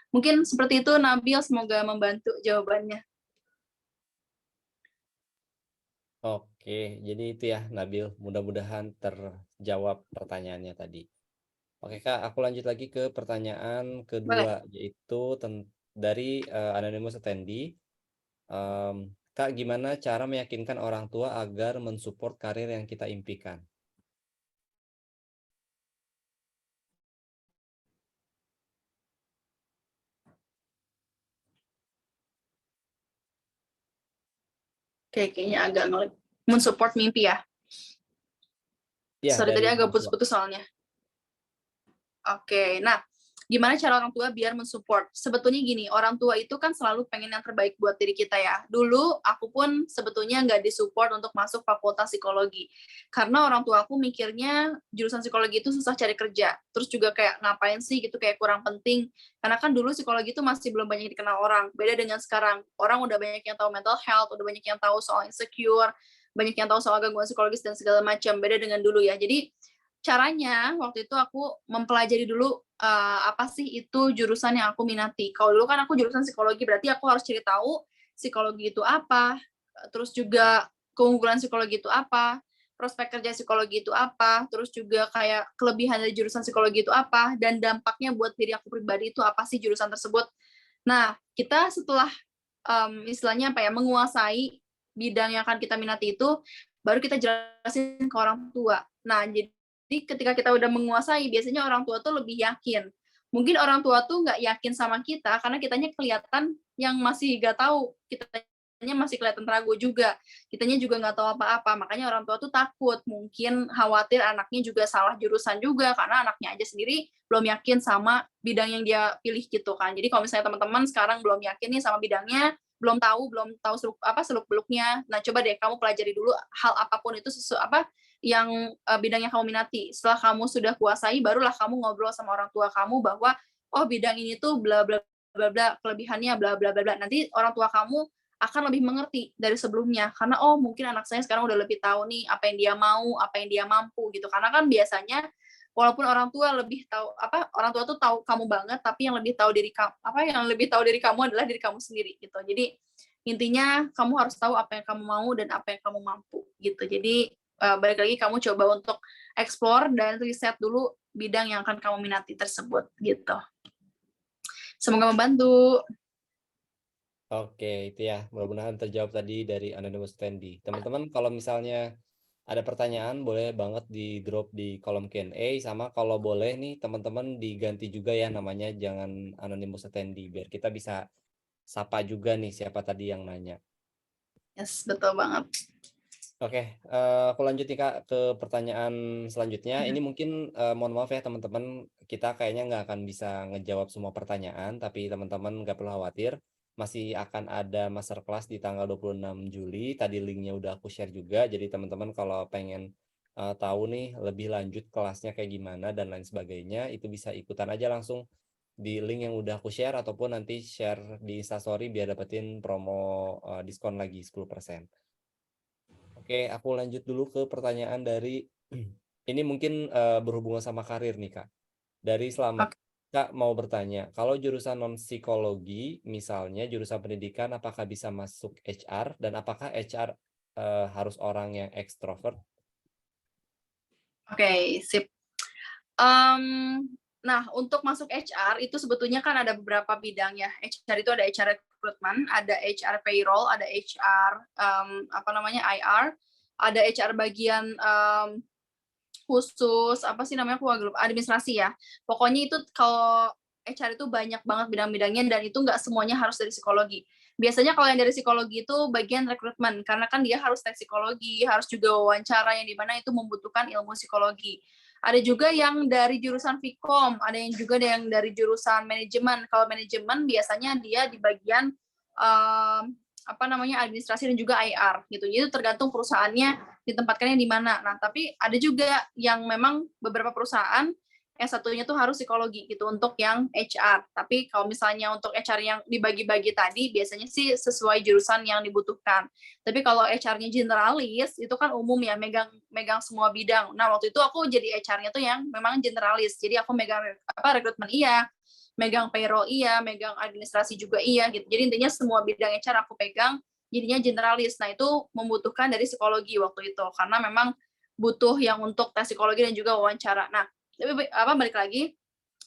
Mungkin seperti itu Nabil, semoga membantu jawabannya. Oke, jadi itu ya Nabil, mudah-mudahan terjawab pertanyaannya tadi. Oke Kak, aku lanjut lagi ke pertanyaan Boleh. kedua, yaitu dari Anonymous Attendee. Kak, gimana cara meyakinkan orang tua agar mensupport karir yang kita impikan? Kayaknya agak mensupport mimpi ya. Ya, Sorry, tadi dari agak orang tua. putus-putus soalnya. Oke, nah gimana cara orang tua biar mensupport? Sebetulnya gini, orang tua itu kan selalu pengen yang terbaik buat diri kita ya. Dulu aku pun sebetulnya nggak disupport untuk masuk fakultas psikologi. Karena orang tua aku mikirnya jurusan psikologi itu susah cari kerja. Terus juga kayak ngapain sih gitu, kayak kurang penting. Karena kan dulu psikologi itu masih belum banyak dikenal orang. Beda dengan sekarang. Orang udah banyak yang tahu mental health, udah banyak yang tahu soal insecure, banyak yang tahu soal gangguan psikologis dan segala macam. Beda dengan dulu ya. Jadi caranya waktu itu aku mempelajari dulu apa sih itu jurusan yang aku minati. Kalau dulu kan aku jurusan psikologi, berarti aku harus cari tahu psikologi itu apa, terus juga keunggulan psikologi itu apa, prospek kerja psikologi itu apa, terus juga kayak kelebihan dari jurusan psikologi itu apa, dan dampaknya buat diri aku pribadi itu apa sih jurusan tersebut. Nah, kita setelah istilahnya apa ya, menguasai bidang yang akan kita minati itu, baru kita jelasin ke orang tua. Nah, jadi ketika kita udah menguasai, biasanya orang tua tuh lebih yakin. Mungkin orang tua tuh nggak yakin sama kita, karena kitanya kelihatan yang masih nggak tahu, kitanya masih kelihatan ragu juga. Kitanya juga nggak tahu apa-apa, makanya orang tua tuh takut, mungkin khawatir anaknya juga salah jurusan juga, karena anaknya aja sendiri belum yakin sama bidang yang dia pilih gitu kan. Jadi kalau misalnya teman-teman sekarang belum yakin nih sama bidangnya, belum tahu seluk beluknya. Nah, coba deh kamu pelajari dulu hal apapun itu yang bidang yang kamu minati. Setelah kamu sudah kuasai, barulah kamu ngobrol sama orang tua kamu bahwa oh bidang ini tuh bla bla bla bla, kelebihannya bla bla bla bla. Nanti orang tua kamu akan lebih mengerti dari sebelumnya, karena oh mungkin anak saya sekarang udah lebih tahu nih apa yang dia mau, apa yang dia mampu gitu. Karena kan biasanya walaupun orang tua lebih tahu orang tua tuh tahu kamu banget, tapi yang lebih tahu diri kamu adalah diri kamu sendiri gitu. Jadi intinya kamu harus tahu apa yang kamu mau dan apa yang kamu mampu gitu. Jadi balik lagi kamu coba untuk explore dan riset dulu bidang yang akan kamu minati tersebut gitu. Semoga membantu. Oke, itu ya. Mudah-mudahan terjawab tadi dari Anonymous Attendee. Teman-teman, kalau misalnya ada pertanyaan, boleh banget di drop di kolom Q&A. Sama kalau boleh nih, teman-teman diganti juga ya namanya, jangan Anonymous Attendee. Biar kita bisa sapa juga nih siapa tadi yang nanya. Yes, betul banget. Oke, aku lanjut nih Kak ke pertanyaan selanjutnya. Ini mungkin mohon maaf ya teman-teman, kita kayaknya nggak akan bisa ngejawab semua pertanyaan, tapi teman-teman nggak perlu khawatir. Masih akan ada masterclass di tanggal 26 Juli. Tadi linknya udah aku share juga. Jadi teman-teman kalau pengen tahu nih lebih lanjut kelasnya kayak gimana dan lain sebagainya, itu bisa ikutan aja langsung di link yang udah aku share ataupun nanti share di Instastory biar dapetin promo diskon lagi 10%. Oke, aku lanjut dulu ke pertanyaan dari ini mungkin berhubungan sama karir nih Kak. Dari Selamat. Oke. Kak mau bertanya, kalau jurusan non psikologi, misalnya jurusan pendidikan, apakah bisa masuk HR dan apakah HR harus orang yang ekstrovert? Oke, sip. Nah, untuk masuk HR itu sebetulnya kan ada beberapa bidang ya. HR itu ada HR recruitment, ada HR payroll, ada HR IR, ada HR bagian khusus apa sih namanya, aku agak lupa, administrasi ya. Pokoknya itu kalau HR itu banyak banget bidang-bidangnya dan itu nggak semuanya harus dari psikologi. Biasanya kalau yang dari psikologi itu bagian rekrutmen, karena kan dia harus tes psikologi, harus juga wawancara yang di mana itu membutuhkan ilmu psikologi. Ada juga yang dari jurusan Vkom, ada yang juga yang dari jurusan manajemen. Kalau manajemen biasanya dia di bagian apa namanya, administrasi dan juga IR gitu. Jadi tergantung perusahaannya ditempatkannya di mana. Nah, tapi ada juga yang memang beberapa perusahaan S1-nya tuh harus psikologi gitu untuk yang HR. Tapi kalau misalnya untuk HR yang dibagi-bagi tadi, biasanya sih sesuai jurusan yang dibutuhkan. Tapi kalau HR-nya generalis, itu kan umum ya, megang semua bidang. Nah, waktu itu aku jadi HR-nya tuh yang memang generalis. Jadi aku megang rekrutmen iya, megang payroll iya, megang administrasi juga iya gitu. Jadi intinya semua bidang HR aku pegang, jadinya generalis. Nah, itu membutuhkan dari psikologi waktu itu karena memang butuh yang untuk tes psikologi dan juga wawancara. Nah, tapi balik lagi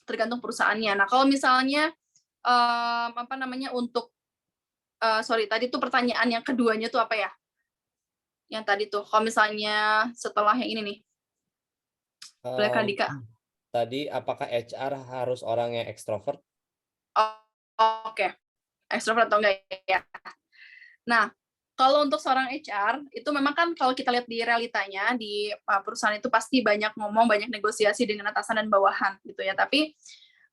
tergantung perusahaannya. Nah, kalau misalnya apa namanya untuk sorry tadi tuh pertanyaan yang keduanya tuh apa ya? Yang tadi tuh kalau misalnya setelah yang ini nih, boleh Kak Em, Dika? Tadi apakah HR harus orang yang ekstrovert? Oh, oke, ekstrovert atau enggak ya? Nah, kalau untuk seorang HR, itu memang kan kalau kita lihat di realitanya, di perusahaan itu pasti banyak ngomong, banyak negosiasi dengan atasan dan bawahan gitu ya. Tapi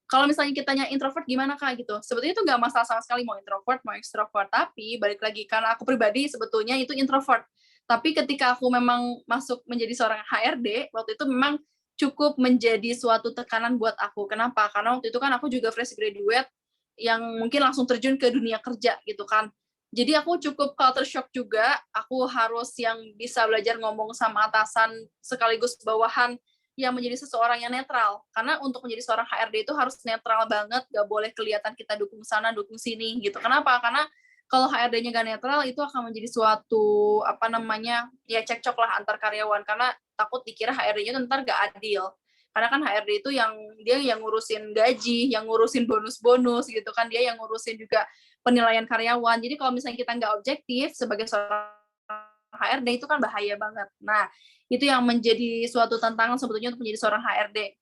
kalau misalnya kitanya introvert gimana Kak gitu? Sebetulnya itu nggak masalah sama sekali mau introvert, mau extrovert. Tapi balik lagi, karena aku pribadi sebetulnya itu introvert. Tapi ketika aku memang masuk menjadi seorang HRD, waktu itu memang cukup menjadi suatu tekanan buat aku. Kenapa? Karena waktu itu kan aku juga fresh graduate yang mungkin langsung terjun ke dunia kerja gitu kan. Jadi aku cukup culture shock juga, aku harus yang bisa belajar ngomong sama atasan sekaligus bawahan yang menjadi seseorang yang netral. Karena untuk menjadi seorang HRD itu harus netral banget, gak boleh kelihatan kita dukung sana, dukung sini gitu. Kenapa? Karena kalau HRD-nya gak netral itu akan menjadi suatu apa namanya ya cekcok lah antar karyawan karena takut dikira HRD-nya ntar gak adil. Karena kan HRD itu yang dia yang ngurusin gaji, yang ngurusin bonus-bonus gitu kan, dia yang ngurusin juga penilaian karyawan. Jadi kalau misalnya kita nggak objektif sebagai seorang HRD itu kan bahaya banget. Nah, itu yang menjadi suatu tantangan sebetulnya untuk menjadi seorang HRD.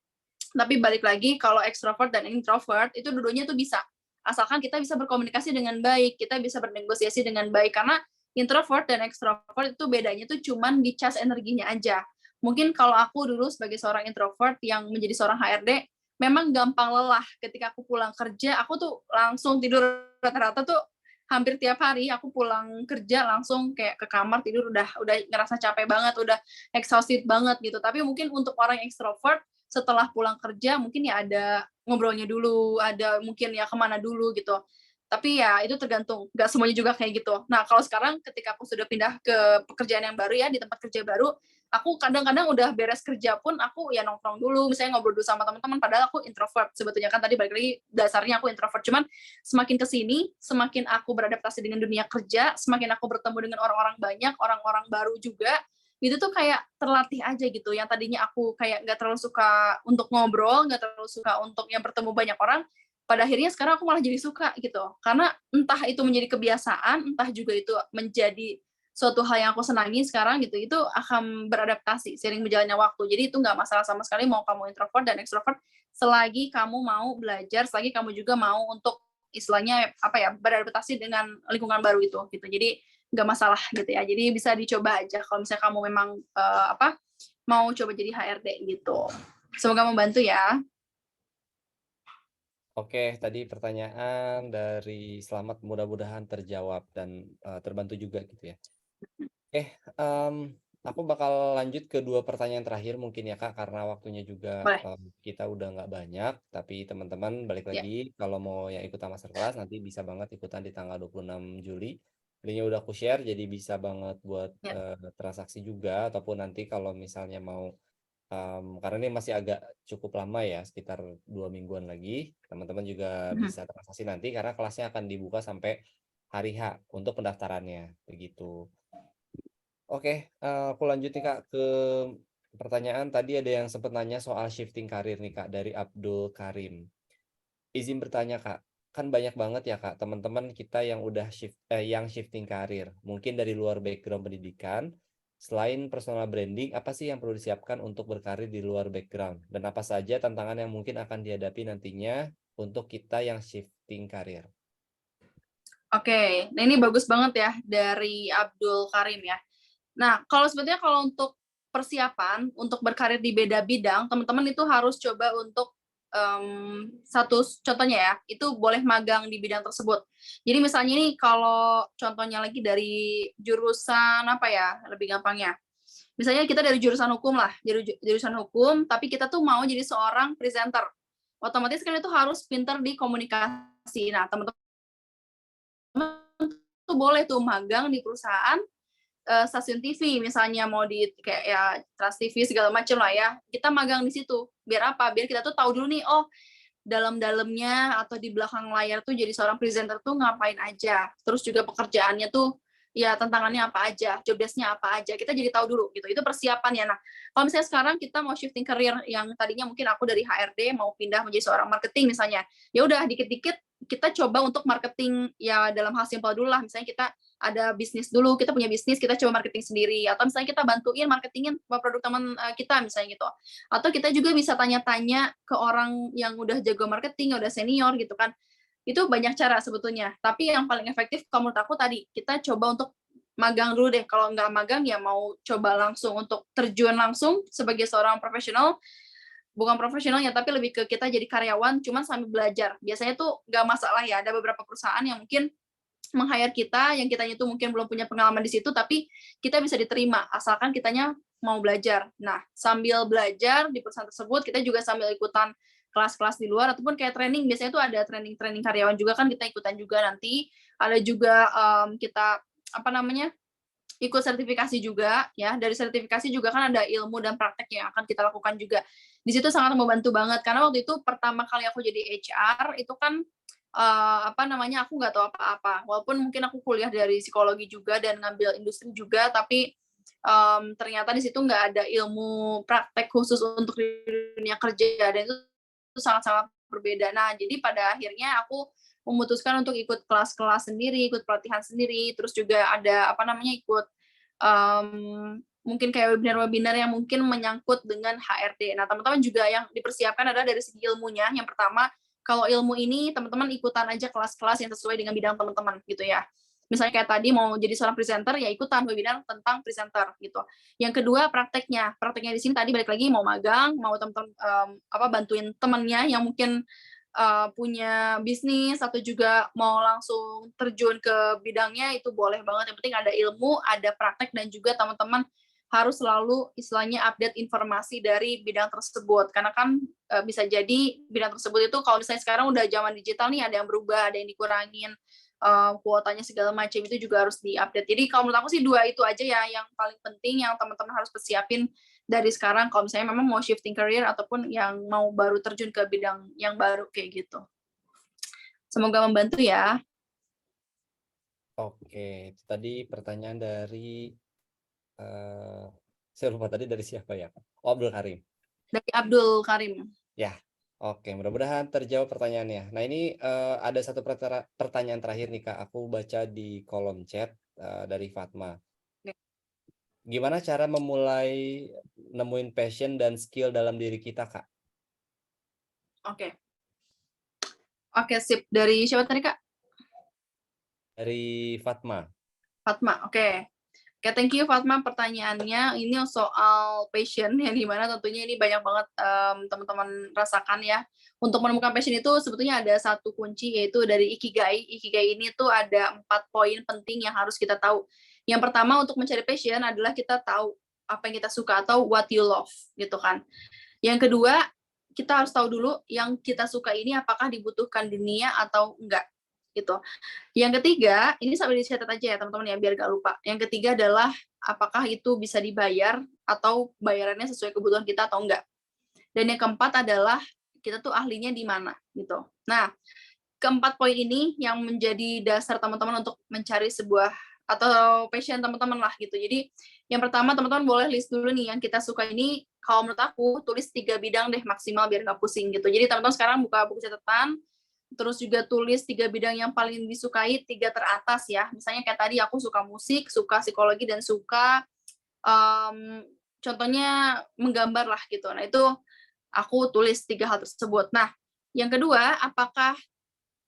Tapi balik lagi, kalau extrovert dan introvert, itu dua-duanya tuh bisa. Asalkan kita bisa berkomunikasi dengan baik, kita bisa bernegosiasi dengan baik. Karena introvert dan extrovert itu bedanya tuh cuman di cas energinya aja. Mungkin kalau aku dulu sebagai seorang introvert yang menjadi seorang HRD, memang gampang lelah. Ketika aku pulang kerja, aku tuh langsung tidur rata-rata tuh hampir tiap hari aku pulang kerja langsung kayak ke kamar tidur udah ngerasa capek banget, udah exhausted banget gitu. Tapi mungkin untuk orang yang extrovert setelah pulang kerja mungkin ya ada ngobrolnya dulu, ada mungkin ya kemana dulu gitu. Tapi ya itu tergantung, nggak semuanya juga kayak gitu. Nah kalau sekarang ketika aku sudah pindah ke pekerjaan yang baru ya, di tempat kerja baru, aku kadang-kadang udah beres kerja pun aku ya nongkrong dulu, misalnya ngobrol dulu sama teman-teman, padahal aku introvert. Sebetulnya kan tadi balik lagi dasarnya aku introvert, cuman semakin kesini, semakin aku beradaptasi dengan dunia kerja, semakin aku bertemu dengan orang-orang banyak, orang-orang baru juga, itu tuh kayak terlatih aja gitu. Yang tadinya aku kayak nggak terlalu suka untuk ngobrol, nggak terlalu suka untuk yang bertemu banyak orang, pada akhirnya sekarang aku malah jadi suka gitu. Karena entah itu menjadi kebiasaan, entah juga itu menjadi suatu hal yang aku senangi sekarang gitu, itu akan beradaptasi seiring berjalannya waktu. Jadi itu nggak masalah sama sekali mau kamu introvert dan extrovert, selagi kamu mau belajar, selagi kamu juga mau untuk istilahnya apa ya beradaptasi dengan lingkungan baru itu gitu. Jadi nggak masalah gitu ya. Jadi bisa dicoba aja kalau misalnya kamu memang apa mau coba jadi HRD gitu. Semoga membantu ya. Oke, tadi pertanyaan dari Selamat mudah-mudahan terjawab dan terbantu juga gitu ya. Oke, aku bakal lanjut ke dua pertanyaan terakhir mungkin ya Kak, karena waktunya juga Boleh. kita udah nggak banyak. Tapi teman-teman balik Ya. lagi, kalau mau yang ikutan masterclass nanti bisa banget ikutan di tanggal 26 Juli. Linknya udah aku share, jadi bisa banget buat Ya. transaksi juga. Ataupun nanti kalau misalnya mau karena ini masih agak cukup lama ya, sekitar 2 mingguan lagi. Teman-teman juga Mhm. bisa transaksi nanti karena kelasnya akan dibuka sampai hari H untuk pendaftarannya, begitu. Oke, aku lanjut nih Kak ke pertanyaan. Tadi ada yang sempat nanya soal shifting karir nih Kak dari Abdul Karim. Izin bertanya Kak, kan banyak banget ya Kak teman-teman kita yang udah yang shifting karir, mungkin dari luar background pendidikan Selain personal branding, apa sih yang perlu disiapkan untuk berkarir di luar background? Dan apa saja tantangan yang mungkin akan dihadapi nantinya untuk kita yang shifting karir? Oke, nah ini bagus banget ya dari Abdul Karim ya. Nah, kalau sebetulnya kalau untuk persiapan untuk berkarir di beda bidang, teman-teman itu harus coba untuk satu contohnya ya, itu boleh magang di bidang tersebut. Jadi misalnya ini kalau contohnya lagi dari jurusan apa ya, lebih gampangnya. Misalnya kita dari jurusan hukum lah, jurusan hukum, tapi kita tuh mau jadi seorang presenter. Otomatis kan itu harus pinter di komunikasi. Nah, teman-teman tuh boleh tuh magang di perusahaan stasiun TV misalnya mau di kayak ya Trans TV segala macam lah ya. Kita magang di situ. Biar apa? Biar kita tuh tahu dulu nih, oh dalam-dalamnya atau di belakang layar tuh jadi seorang presenter tuh ngapain aja. Terus juga pekerjaannya tuh ya tantangannya apa aja, job desk-nya apa aja. Kita jadi tahu dulu gitu. Itu persiapan ya. Nah, kalau misalnya sekarang kita mau shifting career yang tadinya mungkin aku dari HRD mau pindah menjadi seorang marketing misalnya. Ya udah dikit-dikit kita coba untuk marketing ya dalam hal simpel dulu lah. Misalnya kita ada bisnis dulu, kita punya bisnis, kita coba marketing sendiri. Atau misalnya kita bantuin marketingin produk teman kita misalnya gitu. Atau kita juga bisa tanya-tanya ke orang yang udah jago marketing, yang udah senior gitu kan. Itu banyak cara sebetulnya. Tapi yang paling efektif kalau menurut aku tadi, kita coba untuk magang dulu deh. Kalau nggak magang ya mau coba langsung untuk terjun langsung sebagai seorang profesional. Bukan profesionalnya, tapi lebih ke kita jadi karyawan, cuman sambil belajar. Biasanya tuh nggak masalah ya, ada beberapa perusahaan yang mungkin meng-hire kita, yang kitanya itu mungkin belum punya pengalaman di situ, tapi kita bisa diterima, asalkan kitanya mau belajar. Nah, sambil belajar di perusahaan tersebut, kita juga sambil ikutan kelas-kelas di luar, ataupun kayak training, biasanya itu ada training-training karyawan juga kan, kita ikutan juga nanti. Ada juga kita, apa namanya, ikut sertifikasi juga, ya. Dari sertifikasi juga kan ada ilmu dan praktek yang akan kita lakukan juga. Di situ sangat membantu banget, karena waktu itu pertama kali aku jadi HR, itu kan apa namanya, aku nggak tahu apa-apa. Walaupun mungkin aku kuliah dari psikologi juga dan ngambil industri juga, tapi ternyata di situ nggak ada ilmu praktek khusus untuk di dunia kerja, dan itu sangat-sangat berbeda. Nah, jadi pada akhirnya aku memutuskan untuk ikut kelas-kelas sendiri, ikut pelatihan sendiri, terus juga ada apa namanya ikut mungkin kayak webinar-webinar yang mungkin menyangkut dengan HRD. Nah, teman-teman juga yang dipersiapkan adalah dari segi ilmunya. Yang pertama, kalau ilmu ini teman-teman ikutan aja kelas-kelas yang sesuai dengan bidang teman-teman gitu ya. Misalnya kayak tadi mau jadi seorang presenter ya ikutan webinar tentang presenter gitu. Yang kedua prakteknya. Prakteknya di sini tadi balik lagi mau magang, mau teman-teman apa bantuin temannya yang mungkin punya bisnis atau juga mau langsung terjun ke bidangnya itu boleh banget. Yang penting ada ilmu, ada praktek dan juga teman-teman harus selalu istilahnya update informasi dari bidang tersebut. Karena kan bisa jadi bidang tersebut itu kalau misalnya sekarang udah zaman digital nih ada yang berubah, ada yang dikurangin kuotanya segala macam itu juga harus diupdate. Jadi kalau menurut aku sih dua itu aja ya yang paling penting yang teman-teman harus persiapin dari sekarang kalau misalnya memang mau shifting career ataupun yang mau baru terjun ke bidang yang baru kayak gitu. Semoga membantu ya. Oke, itu tadi pertanyaan dari saya lupa tadi dari siapa ya? Oh, Abdul Karim. Dari Abdul Karim. Ya, oke. Mudah-mudahan terjawab pertanyaannya. Nah, ini ada satu pertanyaan terakhir nih Kak. Aku baca di kolom chat dari Fatma. Oke. Gimana cara memulai nemuin passion dan skill dalam diri kita, Kak? Oke. Oke, sip. Dari siapa tadi, Kak? Dari Fatma. Fatma. Oke. Oke, thank you Fatma pertanyaannya. Ini soal passion yang dimana tentunya ini banyak banget teman-teman rasakan ya. Untuk menemukan passion itu sebetulnya ada satu kunci yaitu dari Ikigai. Ikigai ini tuh ada 4 poin penting yang harus kita tahu. Yang pertama untuk mencari passion adalah kita tahu apa yang kita suka atau what you love gitu kan. Yang kedua, kita harus tahu dulu yang kita suka ini apakah dibutuhkan dunia atau enggak gitu. Yang ketiga, ini sambil dicatat aja ya teman-teman ya biar gak lupa. Yang ketiga adalah apakah itu bisa dibayar atau bayarannya sesuai kebutuhan kita atau enggak. Dan yang keempat adalah kita tuh ahlinya di mana gitu. Nah, keempat poin ini yang menjadi dasar teman-teman untuk mencari sebuah atau passion teman-teman lah gitu. Jadi yang pertama teman-teman boleh list dulu nih yang kita suka ini. Kalau menurut aku tulis 3 bidang deh maksimal biar nggak pusing gitu. Jadi teman-teman sekarang buka buku catatan, terus juga tulis 3 bidang yang paling disukai, 3 teratas ya. Misalnya kayak tadi aku suka musik, suka psikologi, dan suka contohnya menggambar lah gitu. Nah itu aku tulis 3 hal tersebut. Nah, yang kedua, apakah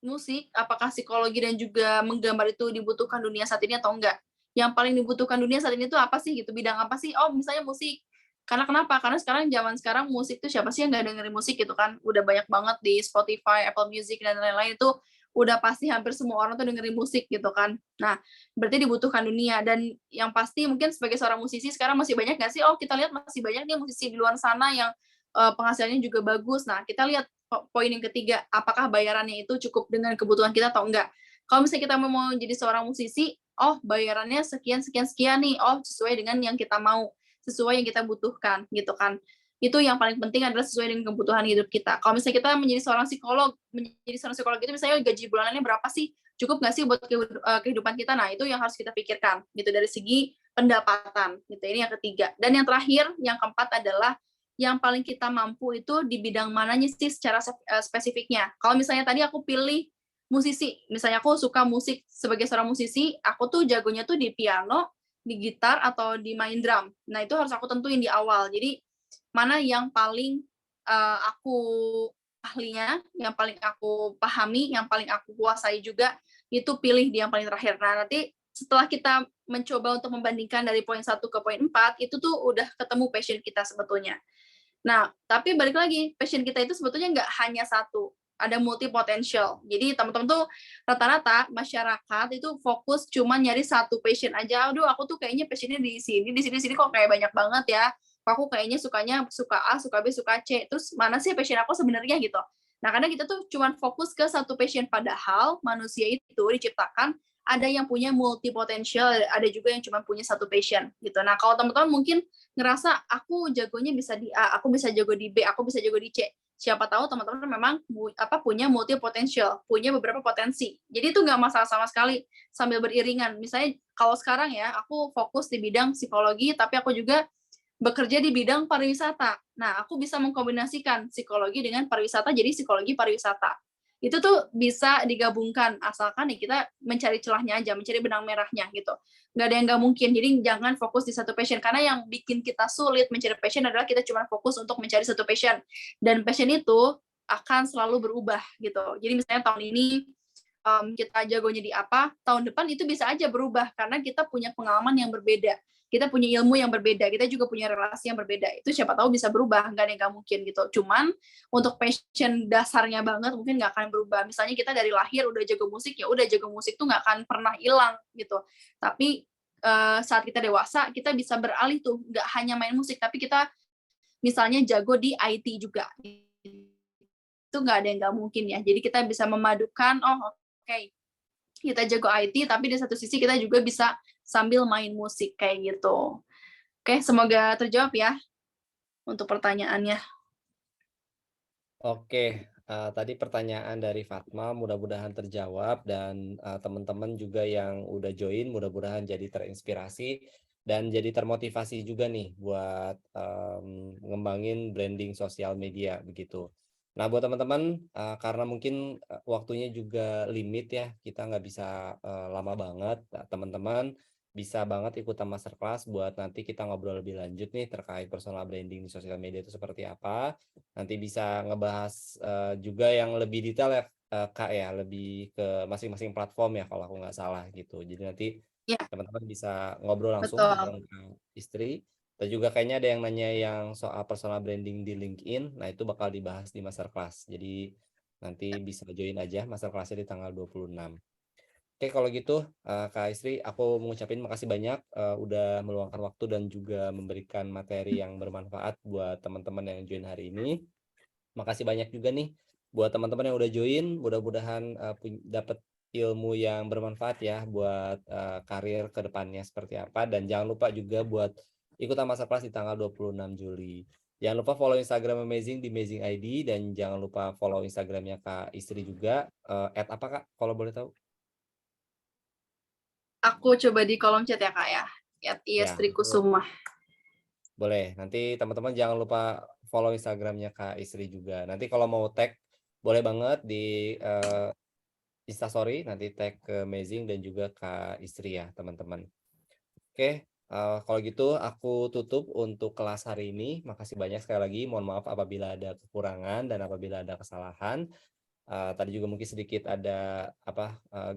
musik, apakah psikologi dan juga menggambar itu dibutuhkan dunia saat ini atau enggak? Yang paling dibutuhkan dunia saat ini tuh apa sih gitu, bidang apa sih? Oh, misalnya musik. Karena kenapa? Karena zaman sekarang musik tuh siapa sih yang nggak dengerin musik gitu kan? Udah banyak banget di Spotify, Apple Music dan lain-lain itu udah pasti hampir semua orang tuh dengerin musik gitu kan. Nah, berarti dibutuhkan dunia dan yang pasti mungkin sebagai seorang musisi sekarang masih banyak nggak sih? Oh, kita lihat masih banyak nih musisi di luar sana yang penghasilannya juga bagus. Nah, kita lihat poin yang ketiga, apakah bayarannya itu cukup dengan kebutuhan kita atau enggak. Kalau misalnya kita mau jadi seorang musisi, oh bayarannya sekian sekian sekian nih, oh sesuai dengan yang kita mau, sesuai yang kita butuhkan gitu kan. Itu yang paling penting adalah sesuai dengan kebutuhan hidup kita. Kalau misalnya kita menjadi seorang psikolog itu misalnya gaji bulanannya berapa sih? Cukup nggak sih buat kehidupan kita? Nah, itu yang harus kita pikirkan gitu dari segi pendapatan gitu. Ini yang ketiga. Dan yang terakhir, yang keempat adalah yang paling kita mampu itu di bidang mananya sih secara spesifiknya. Kalau misalnya tadi aku pilih musisi, misalnya aku suka musik sebagai seorang musisi, aku tuh jagonya tuh di piano, di gitar atau di main drum. Nah, itu harus aku tentuin di awal. Jadi mana yang paling aku ahlinya, yang paling aku pahami, yang paling aku kuasai juga, itu pilih di yang paling terakhir. Nah, nanti setelah kita mencoba untuk membandingkan dari poin 1 ke poin 4, itu tuh udah ketemu passion kita sebetulnya. Nah, tapi balik lagi, passion kita itu sebetulnya nggak hanya satu, ada multi potential. Jadi teman-teman tuh rata-rata masyarakat itu fokus cuma nyari satu passion aja. Aduh, aku tuh kayaknya passionnya di sini kok kayak banyak banget ya. Aku kayaknya sukanya suka A, suka B, suka C. Terus mana sih passion aku sebenarnya gitu. Nah, karena kita tuh cuma fokus ke satu passion, padahal manusia itu diciptakan ada yang punya multi potential, ada juga yang cuma punya satu passion gitu. Nah, kalau teman-teman mungkin ngerasa aku jagonya bisa di A, aku bisa jago di B, aku bisa jago di C. Siapa tahu teman-teman memang punya multi potential, punya beberapa potensi. Jadi itu nggak masalah sama sekali sambil beriringan. Misalnya kalau sekarang ya, aku fokus di bidang psikologi, tapi aku juga bekerja di bidang pariwisata. Nah, aku bisa mengkombinasikan psikologi dengan pariwisata, jadi psikologi pariwisata. Itu tuh bisa digabungkan, asalkan nih kita mencari celahnya aja, mencari benang merahnya gitu. Nggak ada yang nggak mungkin, jadi jangan fokus di satu passion. Karena yang bikin kita sulit mencari passion adalah kita cuma fokus untuk mencari satu passion. Dan passion itu akan selalu berubah gitu. Jadi misalnya tahun ini kita jagonya di apa, tahun depan itu bisa aja berubah karena kita punya pengalaman yang berbeda, kita punya ilmu yang berbeda, kita juga punya relasi yang berbeda. Itu siapa tahu bisa berubah, nggak ada yang nggak mungkin gitu. Cuman untuk passion dasarnya banget mungkin nggak akan berubah. Misalnya kita dari lahir udah jago musik, ya udah jago musik tuh nggak akan pernah hilang gitu. Tapi saat kita dewasa, kita bisa beralih tuh, nggak hanya main musik, tapi kita misalnya jago di IT juga. Itu nggak ada yang nggak mungkin ya. Jadi kita bisa memadukan, oh oke, kita jago IT, tapi di satu sisi kita juga bisa sambil main musik kayak gitu. Oke, semoga terjawab ya untuk pertanyaannya. Oke, tadi pertanyaan dari Fatma mudah-mudahan terjawab dan teman-teman juga yang udah join mudah-mudahan jadi terinspirasi dan jadi termotivasi juga nih buat ngembangin branding sosial media begitu. Nah, buat teman-teman karena mungkin waktunya juga limit ya, kita nggak bisa lama banget. Nah, teman-teman bisa banget ikutan masterclass buat nanti kita ngobrol lebih lanjut nih terkait personal branding di sosial media itu seperti apa. Nanti bisa ngebahas juga yang lebih detail ya Kak ya, lebih ke masing-masing platform ya kalau aku nggak salah gitu. Jadi nanti Ya, teman-teman bisa ngobrol langsung betul. bareng istri. Dan juga kayaknya ada yang nanya yang soal personal branding di LinkedIn. Nah, itu bakal dibahas di masterclass. Jadi nanti bisa join aja masterclassnya di tanggal 26. Oke, kalau gitu Kak Istri, aku mengucapin makasih banyak udah meluangkan waktu dan juga memberikan materi yang bermanfaat buat teman-teman yang join hari ini. Makasih banyak juga nih buat teman-teman yang udah join. Mudah-mudahan dapat ilmu yang bermanfaat ya buat karir ke depannya seperti apa. Dan jangan lupa juga buat ikutan masterclass di tanggal 26 Juli. Jangan lupa follow Instagram Amazing di Amazing ID dan jangan lupa follow Instagramnya Kak Istri juga. Apa Kak kalau boleh tahu? Aku coba di kolom chat ya Kak ya. Iya, Ya, Istri Kusuma. boleh. Nanti teman-teman jangan lupa follow Instagramnya Kak Istri juga. Nanti kalau mau tag boleh banget di Instastory nanti tag ke Amazing dan juga Kak Istri ya teman-teman. Oke, Kalau gitu aku tutup untuk kelas hari ini. Makasih banyak sekali lagi. Mohon maaf apabila ada kekurangan dan apabila ada kesalahan. Tadi juga mungkin sedikit ada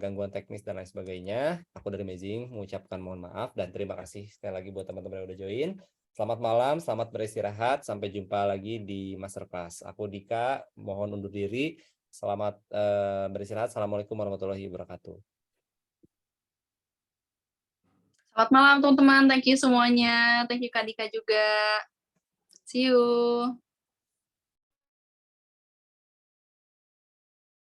gangguan teknis dan lain sebagainya. Aku dari Amazing mengucapkan mohon maaf dan terima kasih sekali lagi buat teman-teman yang udah join. Selamat malam, selamat beristirahat. Sampai jumpa lagi di masterclass. Aku Dika, mohon undur diri. Selamat beristirahat. Assalamualaikum warahmatullahi wabarakatuh. Selamat malam teman-teman, thank you semuanya, thank you Kak Dika juga. See you.